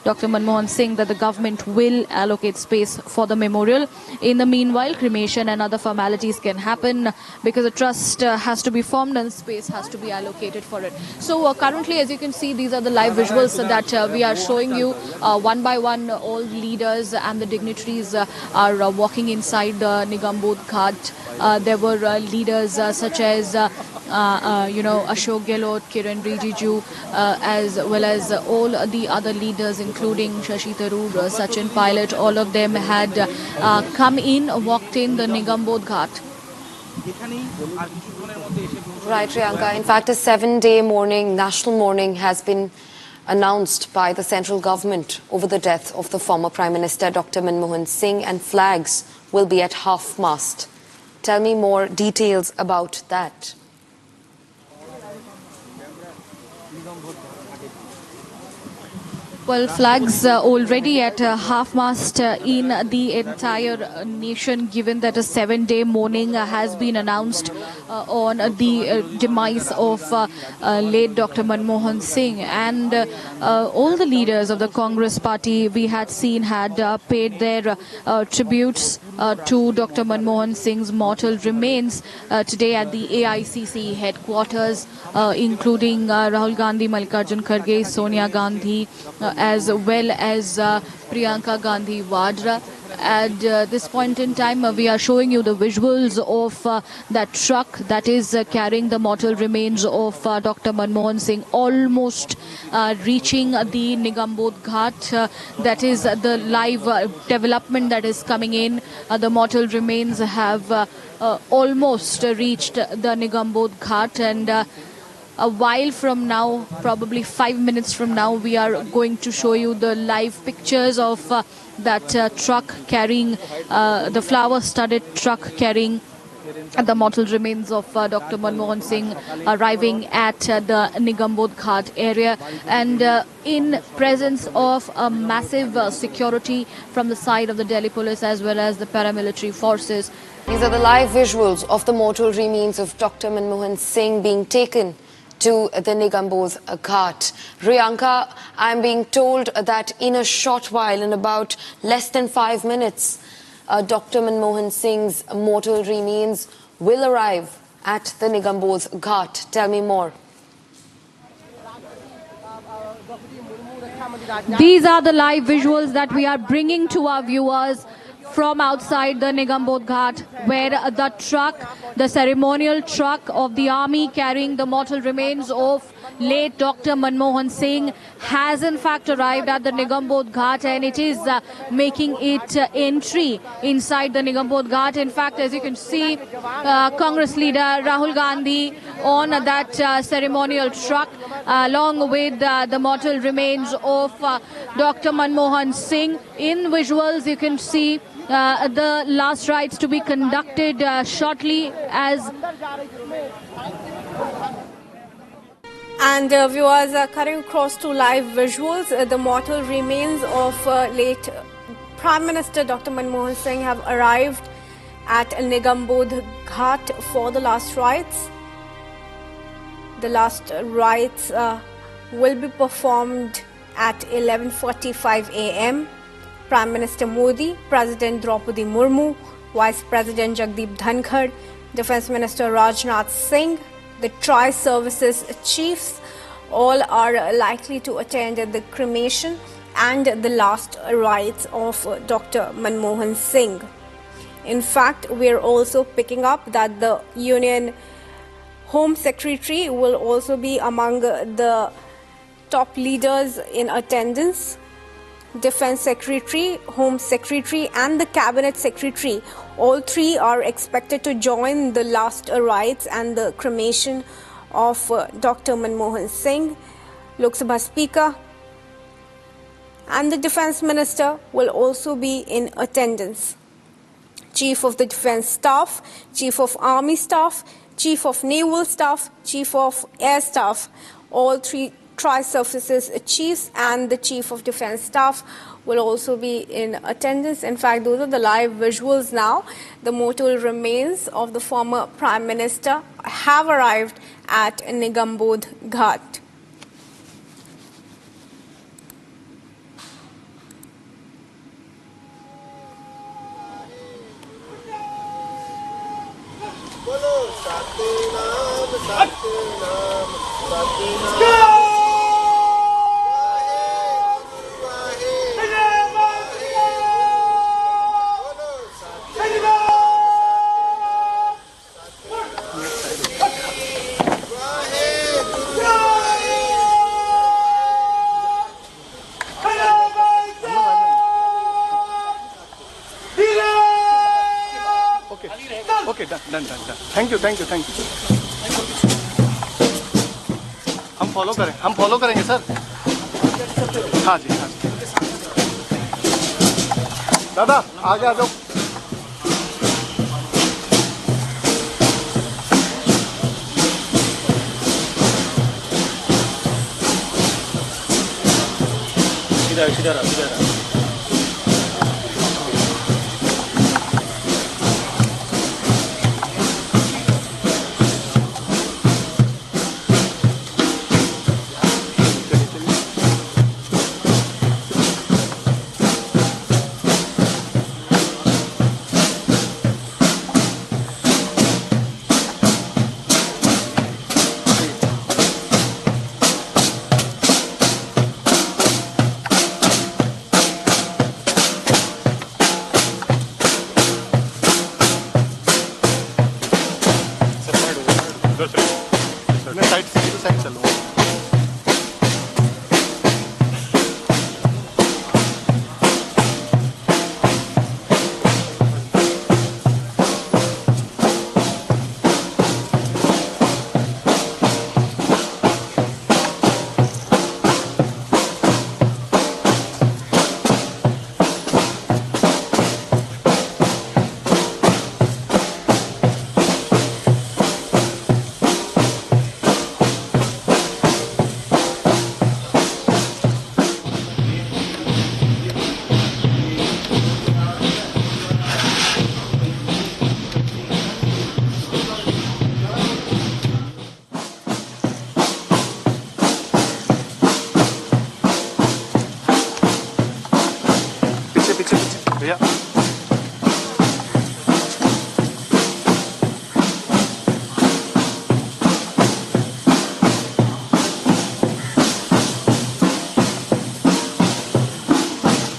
Dr. Manmohan Singh that the government will allocate space for the memorial. In the meanwhile, cremation and other formalities can happen because a trust has to be formed and space has to be allocated for it. So currently, as you can see, these are the live visuals that we are showing you. One by one, all leaders and the dignitaries are walking inside the Nigambodh Ghat. There were leaders such as Ashok Gehlot, Kiran Rijiju, as well as all the other leaders, including Shashi Tharoor, Sachin Pilot. All of them had walked in the Nigambodh Ghat. Right, Priyanka. In fact, a 7-day national mourning has been announced by the central government over the death of the former Prime Minister Dr. Manmohan Singh, and flags will be at half-mast. Tell me more details about that. Well, flags already at half-mast in the entire nation, given that a 7-day mourning has been announced on the demise of late Dr. Manmohan Singh. And all the leaders of the Congress party we had seen had paid their tributes to Dr. Manmohan Singh's mortal remains today at the AICC headquarters, including Rahul Gandhi, Mallikarjun Kharge, Sonia Gandhi, as well as Priyanka Gandhi Vadra. At this point in time, we are showing you the visuals of that truck that is carrying the mortal remains of Dr. Manmohan Singh, almost reaching the Nigambodh Ghat. That is the live development that is coming in. The mortal remains have almost reached the Nigambodh Ghat, and a while from now, probably 5 minutes from now, we are going to show you the live pictures of that truck carrying, the flower-studded truck carrying the mortal remains of Dr. Manmohan Singh arriving at the Nigambodh Ghat area, and in presence of a massive security from the side of the Delhi police as well as the paramilitary forces. These are the live visuals of the mortal remains of Dr. Manmohan Singh being taken to the Nigambodh Ghat. Priyanka, I'm being told that in a short while, in about less than 5 minutes, Dr. Manmohan Singh's mortal remains will arrive at the Nigambodh Ghat. Tell me more. These are the live visuals that we are bringing to our viewers from outside the Nigambodh Ghat, where the truck, the ceremonial truck of the army carrying the mortal remains of late Dr. Manmohan Singh has in fact arrived at the Nigambodh Ghat, and it is making its entry inside the Nigambodh Ghat. In fact, as you can see, Congress leader Rahul Gandhi on that ceremonial truck along with the mortal remains of Dr. Manmohan Singh. In visuals, you can see the last rites to be conducted shortly as... And viewers are cutting across to live visuals. The mortal remains of late Prime Minister Dr. Manmohan Singh have arrived at Nigambodh Ghat for the last rites. The last rites will be performed at 11:45 a.m. Prime Minister Modi, President Draupadi Murmu, Vice President Jagdeep Dhankhar, Defence Minister Rajnath Singh, the tri-services chiefs, all are likely to attend the cremation and the last rites of Dr. Manmohan Singh. In fact, we are also picking up that the Union Home Secretary will also be among the top leaders in attendance. Defence Secretary, Home Secretary and the Cabinet Secretary, all three are expected to join the last rites and the cremation of Dr. Manmohan Singh. Lok Sabha Speaker and the Defence Minister will also be in attendance. Chief of the Defence Staff, Chief of Army Staff, Chief of Naval Staff, Chief of Air Staff, all three tri-services chiefs and the Chief of Defence Staff will also be in attendance. In fact, those are the live visuals now. The mortal remains of the former Prime Minister have arrived at Nigambodh Ghat. Okay, done. Thank you. हम follow करेंगे sir. हाँ जी. दादा आगे आ जाओ. सीधा. Side चलो. पीछे भैया.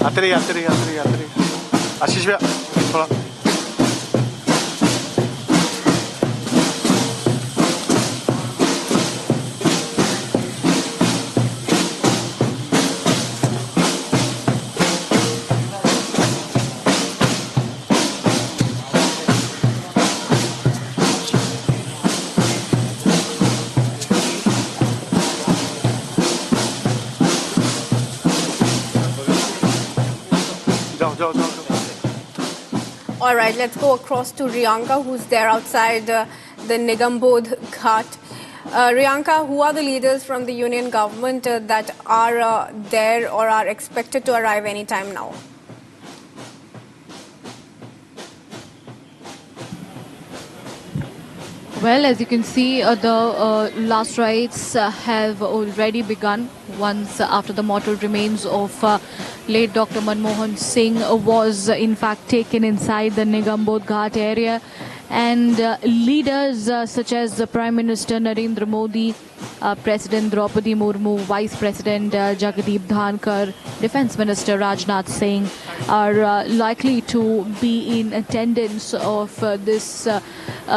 आते रहिए. आशीष भैया. थोड़ा। All right, let's go across to Riyanka, who's there outside the Nigambodh Ghat. Riyanka, who are the leaders from the union government that are there or are expected to arrive anytime now? Well, as you can see, the last rites have already begun once after the mortal remains of late Dr. Manmohan Singh was in fact taken inside the Nigambodh Ghat area. And leaders such as the Prime Minister Narendra Modi, President Draupadi Murmu, Vice President Jagdeep Dhankar, Defence Minister Rajnath Singh are likely to be in attendance of this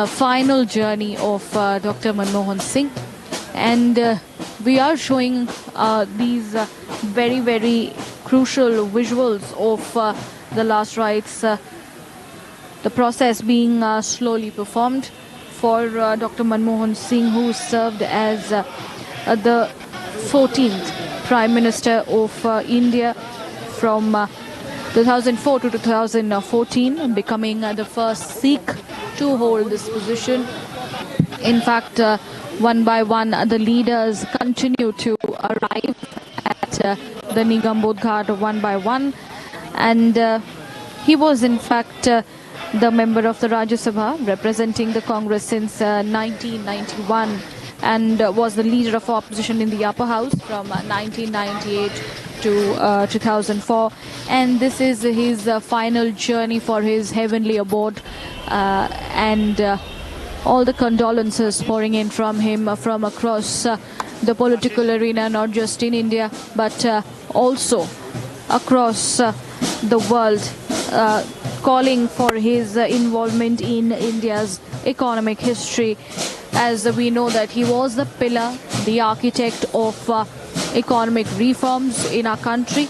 final journey of Dr. Manmohan Singh. And we are showing these very, very crucial visuals of the last rites, the process being slowly performed for Dr. Manmohan Singh, who served as the 14th Prime Minister of India from 2004 to 2014, becoming the first Sikh to hold this position. In fact, one by one, the leaders continue to arrive at the Nigambodh Ghat one by one. And he was in fact the member of the Rajya Sabha representing the Congress since 1991 and was the leader of opposition in the upper house from 1998 to 2004. And this is his final journey for his heavenly abode, and all the condolences pouring in from him from across the political arena, not just in India but also across the world, calling for his involvement in India's economic history, as we know that he was the pillar, the architect of economic reforms in our country,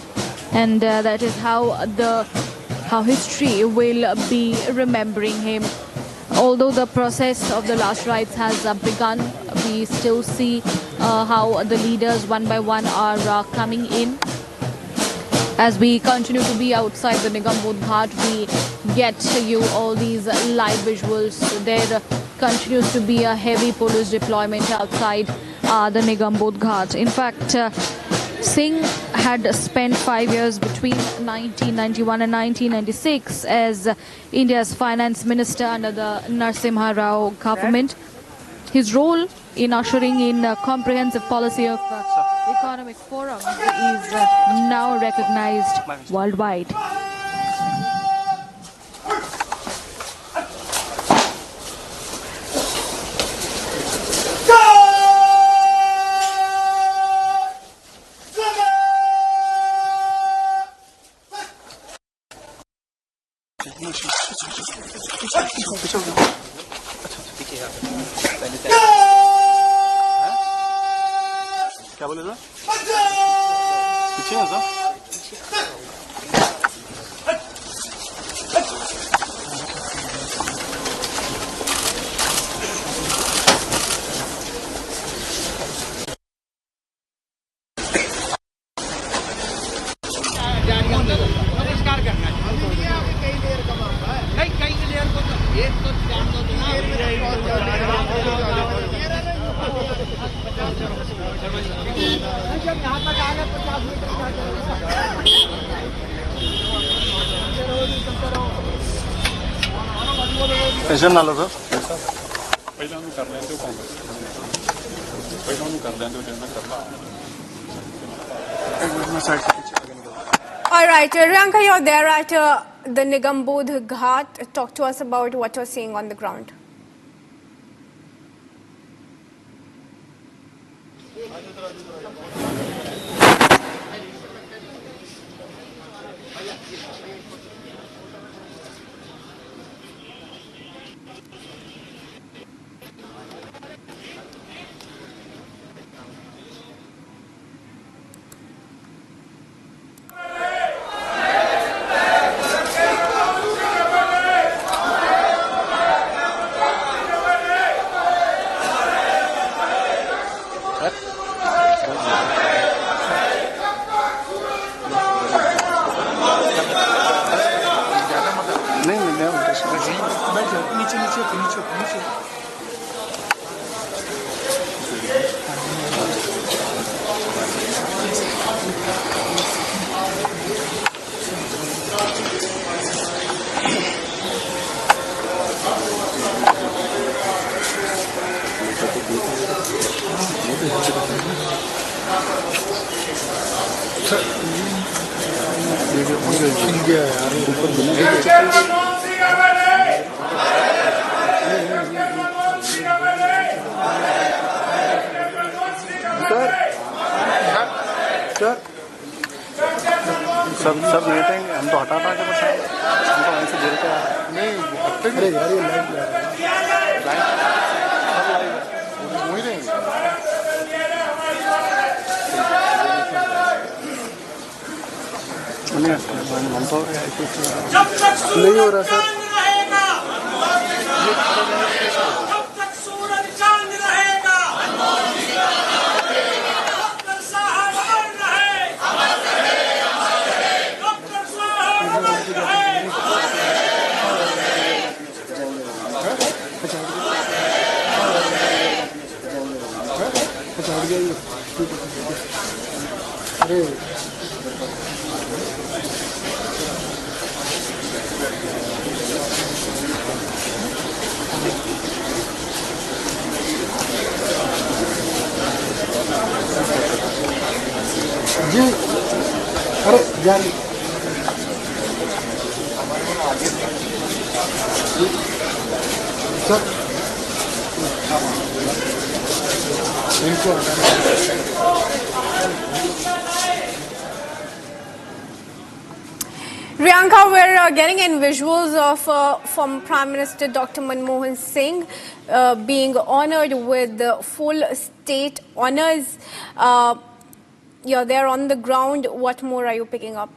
and that is how history will be remembering him. Although the process of the last rites has begun, we still see how the leaders one by one are coming in. As we continue to be outside the Nigambodh Ghat, we get to you all these live visuals. There continues to be a heavy police deployment outside the Nigambodh Ghat. In fact, Singh had spent 5 years between 1991 and 1996 as India's finance minister under the Narasimha Rao government. His role in ushering in a comprehensive policy of economic forums is now recognized worldwide. क्या बोले sir? पीछे है sir? नमस्कार करना नहीं कई layer को तो एक तो जान दो यहाँ तक आ गए 50 मीटर टेंशन ना लो सर ਪਹਿਲਾਂ ਨੂੰ ਕਰ ਲੈਂਦੇ ਹੋ ਕਾਂਗਰਸ ਪਹਿਲਾਂ ਨੂੰ ਕਰ ਲੈਂਦੇ ਹੋ ਜਿੰਨਾ ਕਰਨਾ All right, Riyanka, you're there at the Nigambodh Ghat. Talk to us about what you're seeing on the ground. सब मीटिंग हम तो हटा के बस हम तो वहीं से झेलते आ रहे नहीं अरे यार ये हम तो नहीं हो रहा सर जी अरे जान sir Priyanka, we're getting in visuals of former Prime Minister Dr. Manmohan Singh being honored with the full state honors. You're there on the ground. What more are you picking up?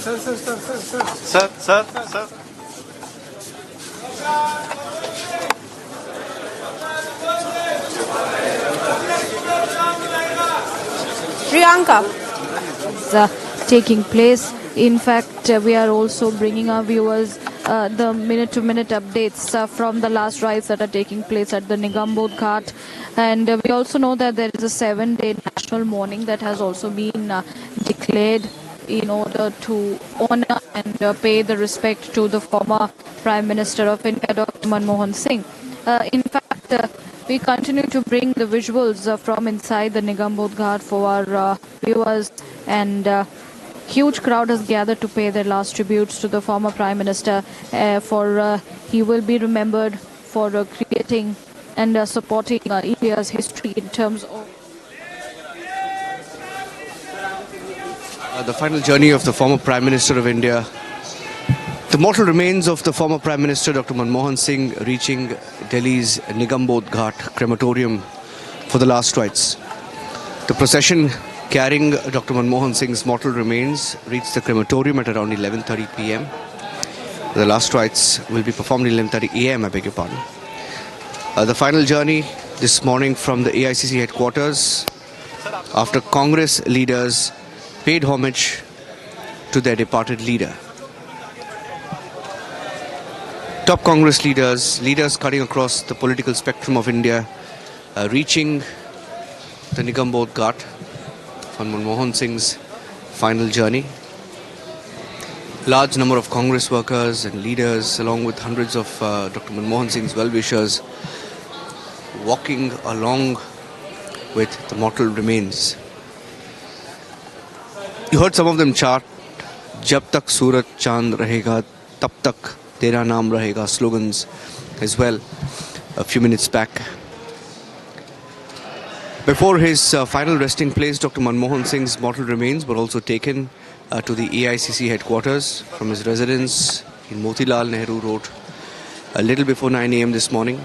Sir Priyanka. Taking place. In fact, we are also bringing our viewers the minute-to-minute updates from the last rites that are taking place at the Nigambodh Ghat. And we also know that there is a 7-day national mourning that has also been declared in order to honor and pay the respect to the former Prime Minister of India, Dr. Manmohan Singh. In fact, we continue to bring the visuals from inside the Nigambodh Ghat for our viewers, and huge crowd has gathered to pay their last tributes to the former Prime Minister. He will be remembered for creating and supporting India's history in terms of the final journey of the former Prime Minister of India. The mortal remains of the former Prime Minister Dr. Manmohan Singh reaching Delhi's Nigambodh Ghat crematorium for the last rites. The procession carrying Dr. Manmohan Singh's mortal remains reached the crematorium at around 11:30 p.m. The last rites will be performed at 11:30 a.m. I beg your pardon. The final journey this morning from the AICC headquarters after Congress leaders paid homage to their departed leader. Top Congress leaders cutting across the political spectrum of India, reaching the Nigambodh Ghat for Manmohan Singh's final journey. Large number of Congress workers and leaders, along with hundreds of Dr. Manmohan Singh's well-wishers, walking along with the mortal remains. You heard some of them chant, "Jab tak Suraj Chand rahega, tab tak Tera naam rahega," slogans as well a few minutes back. Before his final resting place, Dr. Manmohan Singh's mortal remains were also taken to the AICC headquarters from his residence in Motilal Nehru Road a little before 9 a.m. this morning.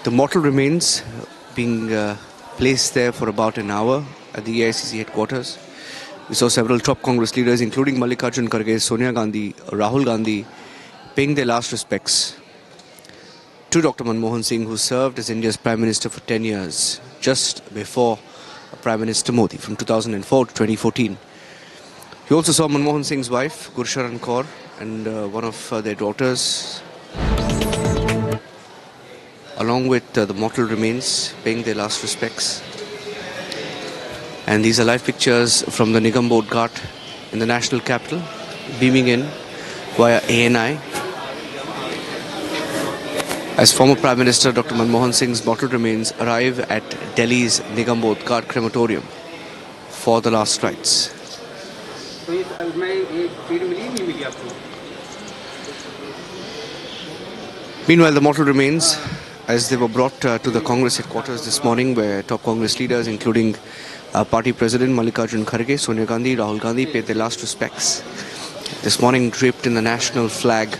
The mortal remains being placed there for about an hour at the AICC headquarters. We saw several top Congress leaders, including Mallikarjun Kharge, Sonia Gandhi, Rahul Gandhi, paying their last respects to Dr. Manmohan Singh, who served as India's Prime Minister for 10 years, just before Prime Minister Modi, from 2004 to 2014. We also saw Manmohan Singh's wife, Gursharan Kaur, and one of their daughters, along with the mortal remains, paying their last respects. And these are live pictures from the Nigambod Ghat in the national capital, beaming in via ANI. As former Prime Minister Dr. Manmohan Singh's mortal remains arrive at Delhi's Nigambod Ghat crematorium for the last rites. Meanwhile, the mortal remains, as they were brought to the Congress headquarters this morning, where top Congress leaders, including Party President Mallikarjun Kharge, Sonia Gandhi, Rahul Gandhi, paid their last respects. This morning, draped in the national flag,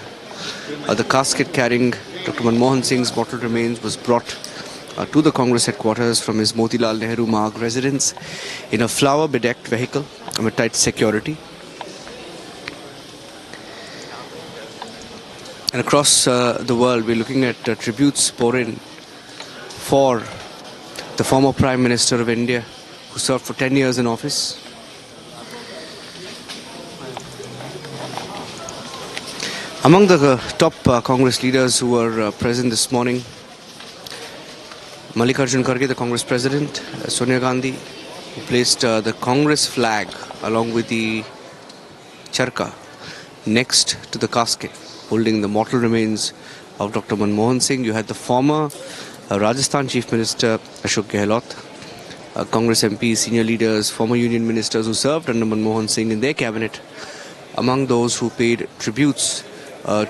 the casket carrying Dr. Manmohan Singh's mortal remains was brought to the Congress headquarters from his Motilal Nehru Marg residence in a flower-bedecked vehicle with tight security. And across the world, we're looking at tributes pour in for the former Prime Minister of India, who served for 10 years in office. Among the top Congress leaders who were present this morning, Mallikarjun Kharge, the Congress President, Sonia Gandhi, who placed the Congress flag along with the charka next to the casket, holding the mortal remains of Dr. Manmohan Singh. You had the former Rajasthan Chief Minister Ashok Gehlot, Congress MPs, senior leaders, former union ministers who served under Manmohan Singh in their cabinet, among those who paid tributes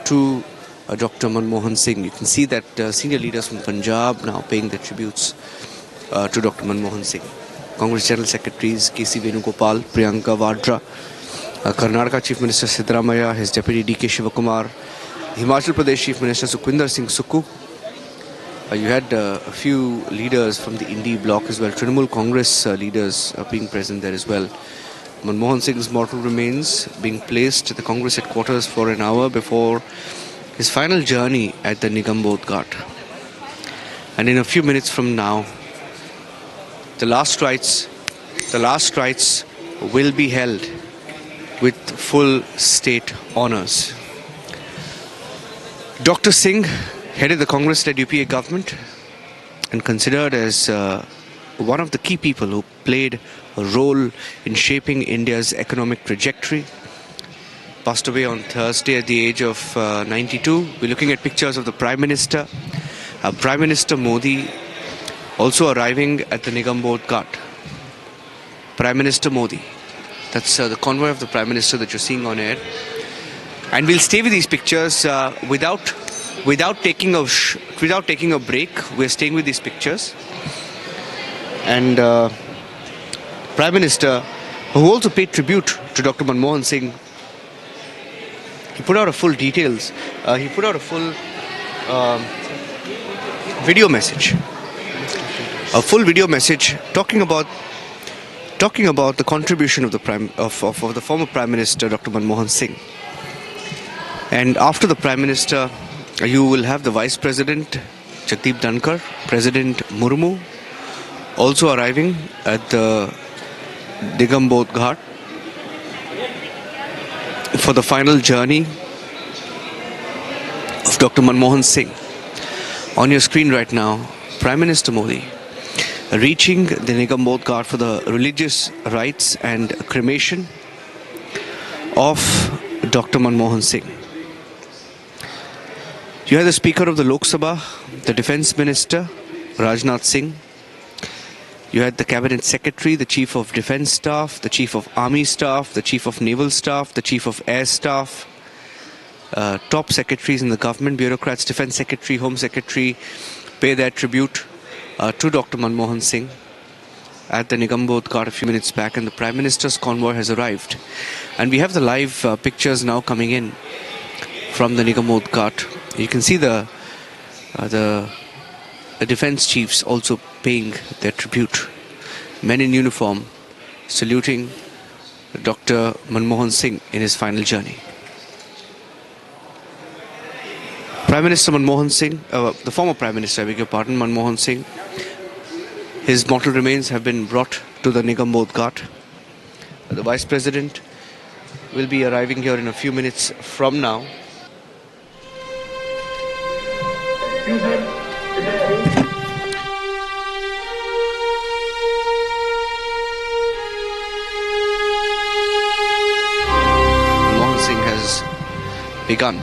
to Dr. Manmohan Singh. You can see that senior leaders from Punjab now paying their tributes to Dr. Manmohan Singh. Congress General Secretaries K.C. Venugopal, Priyanka Vadra, Karnataka Chief Minister Siddaramaiah, his Deputy D.K. Shivakumar, Himachal Pradesh Chief Minister Sukhwinder Singh Sukhu. You had a few leaders from the Indi bloc as well, Trinamool Congress leaders being present there as well. Manmohan Singh's mortal remains being placed at the Congress headquarters for an hour before his final journey at the Nigambod Ghat. And in a few minutes from now, the last rites will be held with full state honours. Dr. Singh headed the Congress-led UPA government and considered as one of the key people who played a role in shaping India's economic trajectory. Passed away on Thursday at the age of 92. We're looking at pictures of the Prime Minister. Prime Minister Modi also arriving at the Nigambod Ghat. Prime Minister Modi. That's the convoy of the Prime Minister that you're seeing on air. And we'll stay with these pictures without taking a break. We're staying with these pictures. And Prime Minister, who also paid tribute to Dr. Manmohan Singh, he put out a full details. He put out a full video message. A full video message talking about the contribution of the former Prime Minister Dr. Manmohan Singh. And after the Prime Minister, you will have the Vice President Jagdeep Dhankar, President Murmu, also arriving at the Nigambod Ghat for the final journey of Dr. Manmohan Singh. On your screen right now, Prime Minister Modi reaching the Nigambod Ghat for the religious rites and cremation of Dr. Manmohan Singh. You have the Speaker of the Lok Sabha, the Defence Minister, Rajnath Singh. You had the Cabinet Secretary, the Chief of Defence Staff, the Chief of Army Staff, the Chief of Naval Staff, the Chief of Air Staff, top secretaries in the government, bureaucrats, Defence Secretary, Home Secretary, pay their tribute to Dr. Manmohan Singh at the Nigambodh Ghat a few minutes back, and the Prime Minister's convoy has arrived. And we have the live pictures now coming in from the Nigambodh Ghat. You can see the defense chiefs also paying their tribute. Men in uniform saluting Dr. Manmohan Singh in his final journey. Prime Minister Manmohan Singh, the former Prime Minister, I beg your pardon, Manmohan Singh, his mortal remains have been brought to the Nigambodh Ghat. The Vice President will be arriving here in a few minutes from now. Manmohan Singh has begun.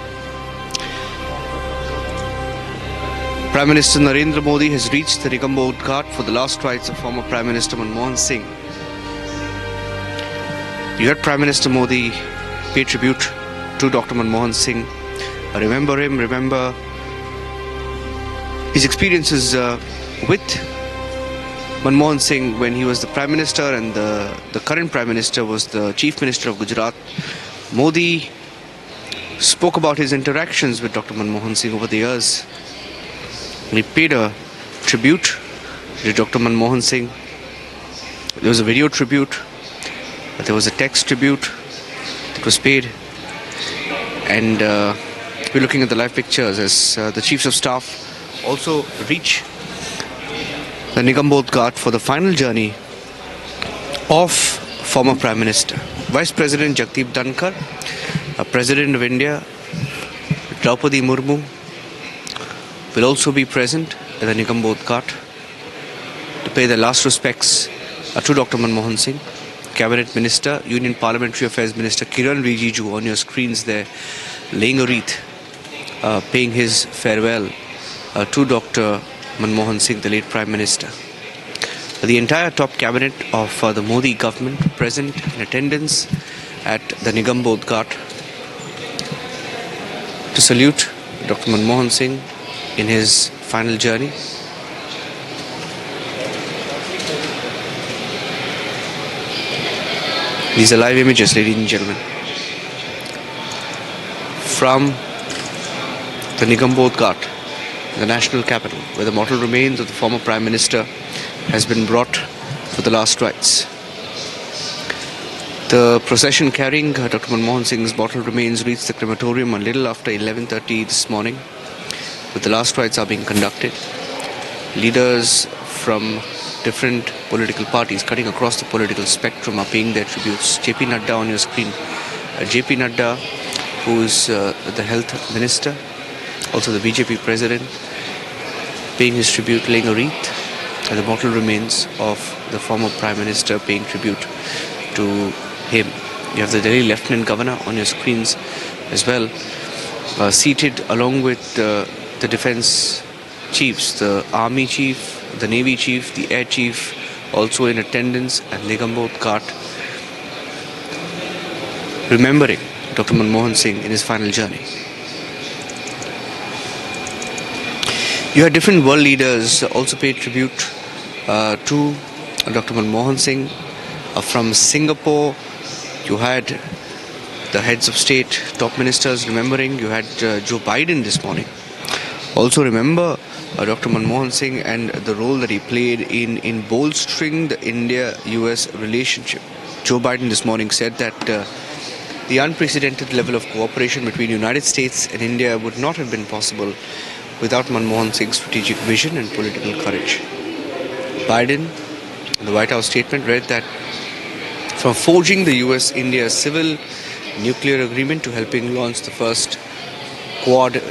Prime Minister Narendra Modi has reached the Nigambodh Ghat for the last rites of former Prime Minister Manmohan Singh. You heard Prime Minister Modi pay tribute to Dr. Manmohan Singh. Remember him, remember his experiences with Manmohan Singh when he was the Prime Minister and the current Prime Minister was the Chief Minister of Gujarat. Modi spoke about his interactions with Dr. Manmohan Singh over the years. He paid a tribute to Dr. Manmohan Singh. There was a video tribute, there was a text tribute that was paid, and we're looking at the live pictures as the Chiefs of Staff also reach the Nigambodh Ghat for the final journey of former Prime Minister. Vice President Jagdeep Dhankar, President of India Draupadi Murmu will also be present at the Nigambodh Ghat to pay their last respects to Dr. Manmohan Singh. Cabinet Minister, Union Parliamentary Affairs Minister Kiran Rijiju on your screens there, laying a wreath, paying his farewell to Dr. Manmohan Singh, the late Prime Minister. The entire top cabinet of the Modi government present in attendance at the Nigambodh Ghat to salute Dr. Manmohan Singh in his final journey. These are live images, ladies and gentlemen, from the Nigambodh Ghat, the national capital, where the mortal remains of the former Prime Minister has been brought for the last rites. The procession carrying Dr. Manmohan Singh's mortal remains reached the crematorium a little after 11:30 this morning, with the last rites are being conducted. Leaders from different political parties cutting across the political spectrum are paying their tributes. JP Nadda on your screen. JP Nadda, who is the health minister, also the BJP president, paying his tribute, laying a wreath at the mortal remains of the former Prime Minister, paying tribute to him. You have the Delhi Lieutenant Governor on your screens as well, seated along with the defense chiefs, the army chief, the navy chief, the air chief, also in attendance at Nigambodh Ghat, remembering Dr. Manmohan Singh in his final journey. You had different world leaders also pay tribute to Dr. Manmohan Singh. From Singapore, you had the heads of state, top ministers remembering. You had Joe Biden this morning. Also remember Dr. Manmohan Singh and the role that he played in bolstering the India-US relationship. Joe Biden this morning said that the unprecedented level of cooperation between the United States and India would not have been possible without Manmohan Singh's strategic vision and political courage. Biden, in the White House statement, read that from forging the US-India civil nuclear agreement to helping launch the first Quad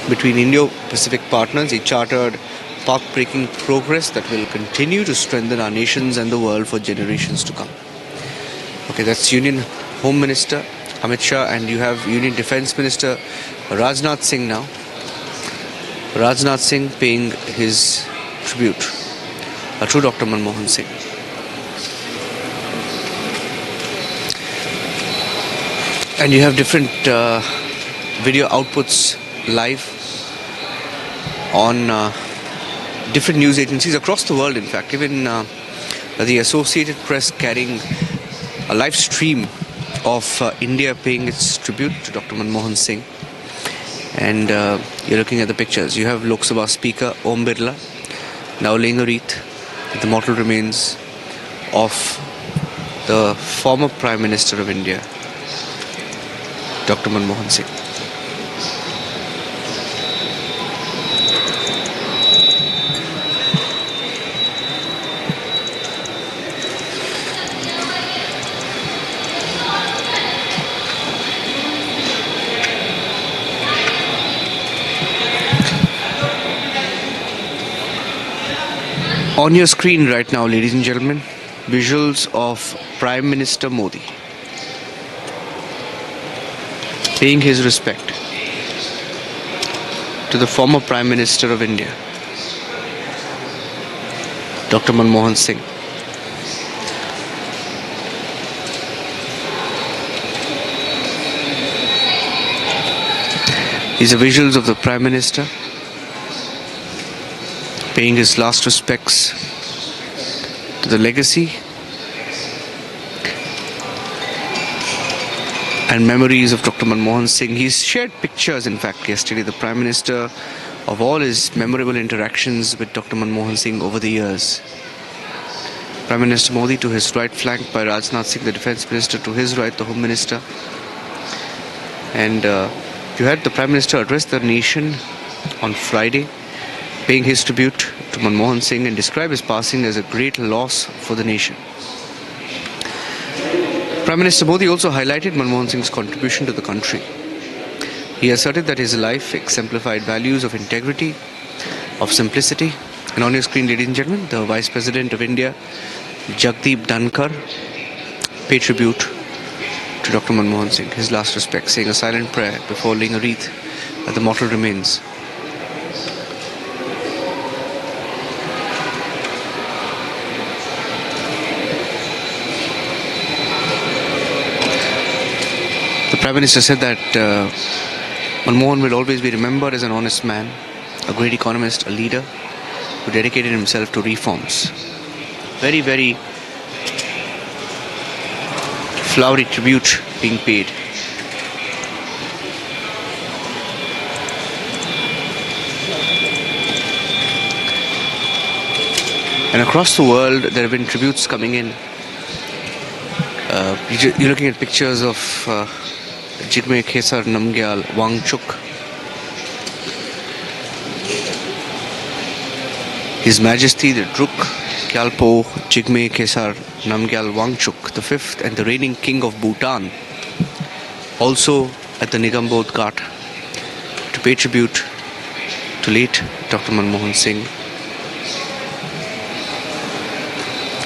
between Indo-Pacific partners, he chartered path-breaking progress that will continue to strengthen our nations and the world for generations to come. Okay, that's Union Home Minister Amit Shah, and you have Union Defence Minister Rajnath Singh now. Rajnath Singh paying his tribute to Dr. Manmohan Singh. And you have different video outputs live on different news agencies across the world, in fact, even the Associated Press carrying a live stream of India paying its tribute to Dr. Manmohan Singh. And you're looking at the pictures. You have Lok Sabha Speaker Om Birla now laying a wreath at the mortal remains of the former Prime Minister of India, Dr. Manmohan Singh. On your screen right now, ladies and gentlemen, visuals of Prime Minister Modi paying his respect to the former Prime Minister of India, Dr. Manmohan Singh. These are visuals of the Prime Minister paying his last respects to the legacy and memories of Dr. Manmohan Singh. He's shared pictures, in fact, yesterday, the Prime Minister, of all his memorable interactions with Dr. Manmohan Singh over the years. Prime Minister Modi to his right, flanked by Rajnath Singh, the Defence Minister, to his right, the Home Minister. And you had the Prime Minister address the nation on Friday, paying his tribute to Manmohan Singh and describe his passing as a great loss for the nation. Prime Minister Modi also highlighted Manmohan Singh's contribution to the country. He asserted that his life exemplified values of integrity, of simplicity. And on your screen, ladies and gentlemen, the Vice President of India, Jagdeep Dhankar, paid tribute to Dr. Manmohan Singh, his last respects, saying a silent prayer before laying a wreath at the mortal remains. The Prime Minister said that Manmohan will always be remembered as an honest man, a great economist, a leader who dedicated himself to reforms. Very, very flowery tribute being paid. And across the world, there have been tributes coming in. You're looking at pictures of Jigme Khesar Namgyal Wangchuk, His Majesty the Druk Kyalpo Jigme Khesar Namgyal Wangchuk, the fifth and the reigning king of Bhutan, also at the Nigambodh Ghat to pay tribute to late Dr. Manmohan Singh.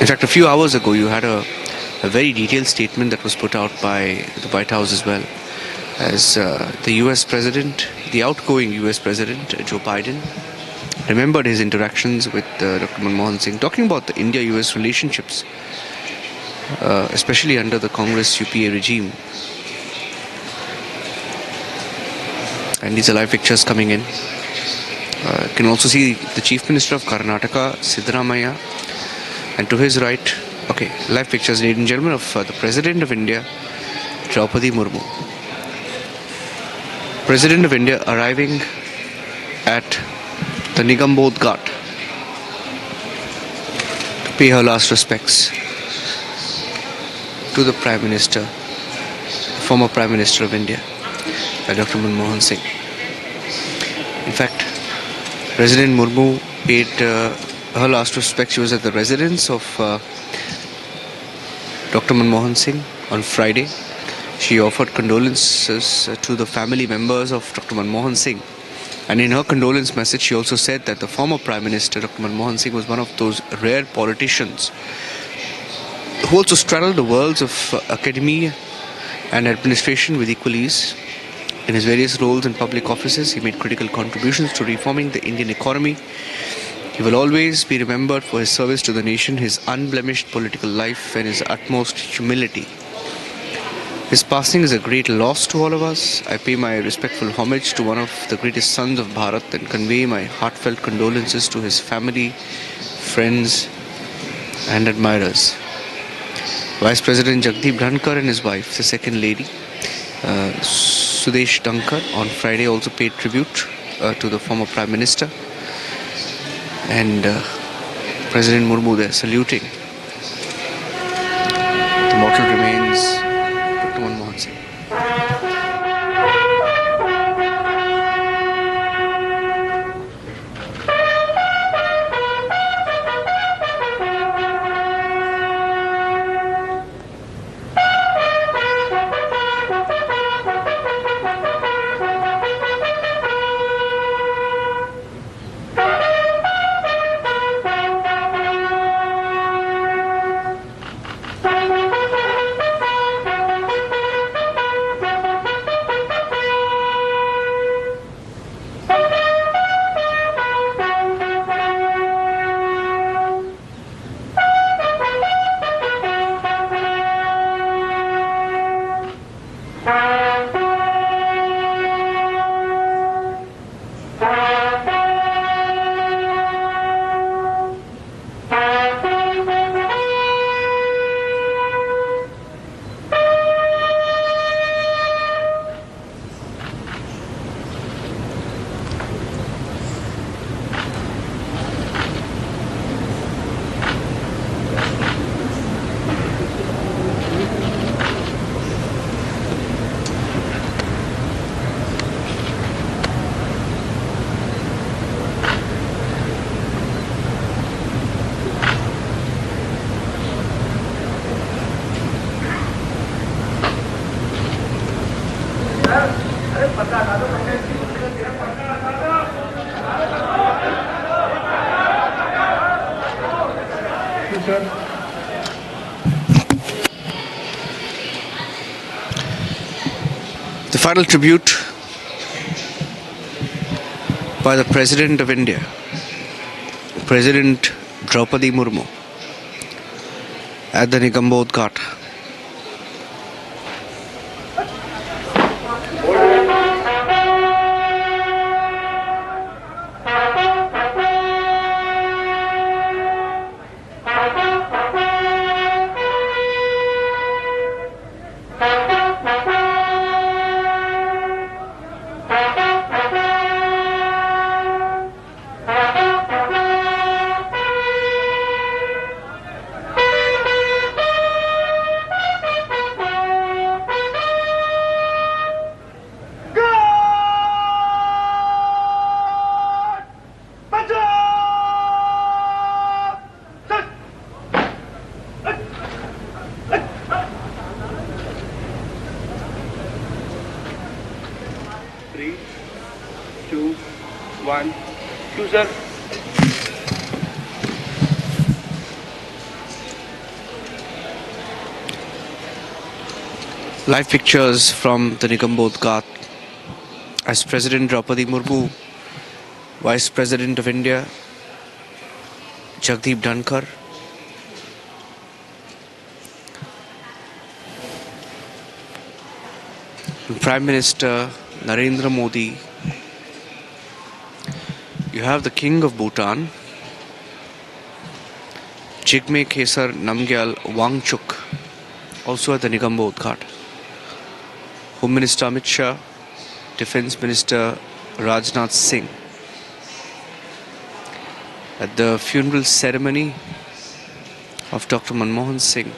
In fact, a few hours ago, you had a very detailed statement that was put out by the White House as well, as the US President, the outgoing US President, Joe Biden, remembered his interactions with Dr. Manmohan Singh, talking about the India-US relationships, especially under the Congress UPA regime. And these are live pictures coming in. You can also see the Chief Minister of Karnataka, Siddaramaiah, and to his right, okay, live pictures, ladies and gentlemen, of the President of India, Draupadi Murmu. President of India arriving at the Nigambodh Ghat to pay her last respects to the Prime Minister, former Prime Minister of India, Dr. Manmohan Singh. In fact, President Murmu paid her last respects. She was at the residence of Dr. Manmohan Singh on Friday. She offered condolences to the family members of Dr. Manmohan Singh. And in her condolence message, she also said that the former Prime Minister, Dr. Manmohan Singh, was one of those rare politicians who also straddled the worlds of academia and administration with equal ease. In his various roles in public offices, he made critical contributions to reforming the Indian economy. He will always be remembered for his service to the nation, his unblemished political life, and his utmost humility. His passing is a great loss to all of us. I pay my respectful homage to one of the greatest sons of Bharat and convey my heartfelt condolences to his family, friends and admirers. Vice President Jagdeep Dhankar and his wife, the second lady, Sudesh Dhankar, on Friday also paid tribute to the former Prime Minister, and President Murmu there saluting the mortal remains of Dr. Manmohan Singh. The final tribute by the President of India, President Draupadi Murmu, at the Nigambodh Ghat. Live pictures from the Nigambodh Ghat as President Draupadi Murmu, Vice President of India Jagdeep Dhankar, Prime Minister Narendra Modi. You have the King of Bhutan, Jigme Khesar Namgyal Wangchuk, also at the Nigambodh Ghat. Home Minister Amit Shah, Defence Minister Rajnath Singh. At the funeral ceremony of Dr. Manmohan Singh,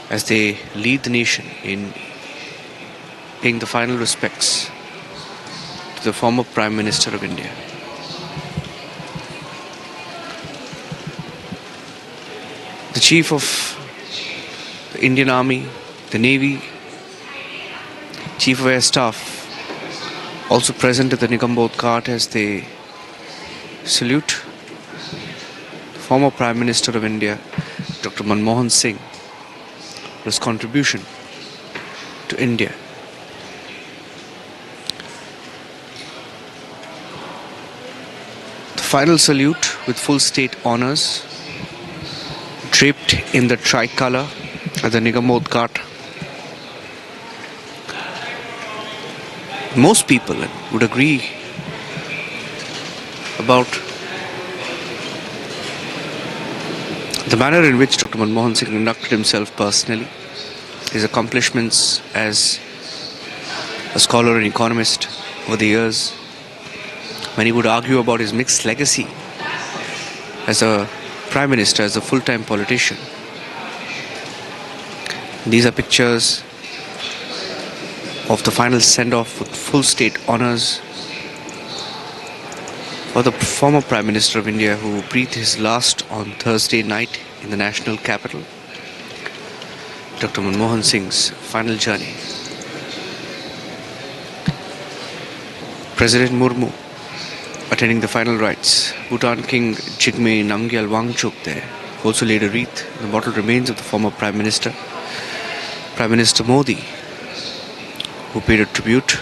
as they lead the nation in paying the final respects to the former Prime Minister of India. The Chief of the Indian Army, the Navy, Chief of Air Staff, also present at the Nigambodh Ghat as they salute the former Prime Minister of India, Dr. Manmohan Singh, for his contribution to India. The final salute with full state honours, draped in the tricolour at the Nigambodh Ghat. Most people would agree about the manner in which Dr. Manmohan Singh conducted himself personally, his accomplishments as a scholar and economist over the years. Many would argue about his mixed legacy as a Prime Minister, as a full-time politician. These are pictures of the final send-off with full state honours for the former Prime Minister of India, who breathed his last on Thursday night in the national capital. Dr. Manmohan Singh's final journey. President Murmu attending the final rites. Bhutan King Jigme Namgyal Wangchuk there also laid a wreath in the mortal remains of the former Prime Minister. Prime Minister Modi, who paid a tribute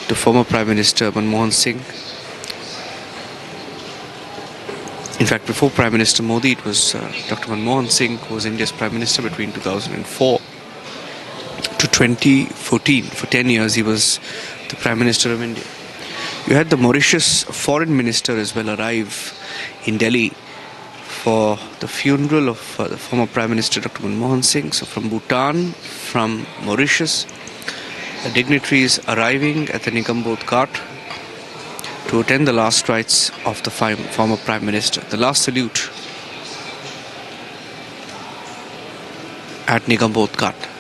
to former Prime Minister Manmohan Singh. In fact, before Prime Minister Modi, it was Dr. Manmohan Singh who was India's Prime Minister between 2004 to 2014. For 10 years, he was the Prime Minister of India. You had the Mauritius Foreign Minister as well arrive in Delhi for the funeral of the former Prime Minister Dr. Manmohan Singh. So from Bhutan, from Mauritius, the dignitaries arriving at the Nigambodh Ghat to attend the last rites of the former Prime Minister. The last salute at Nigambodh Ghat.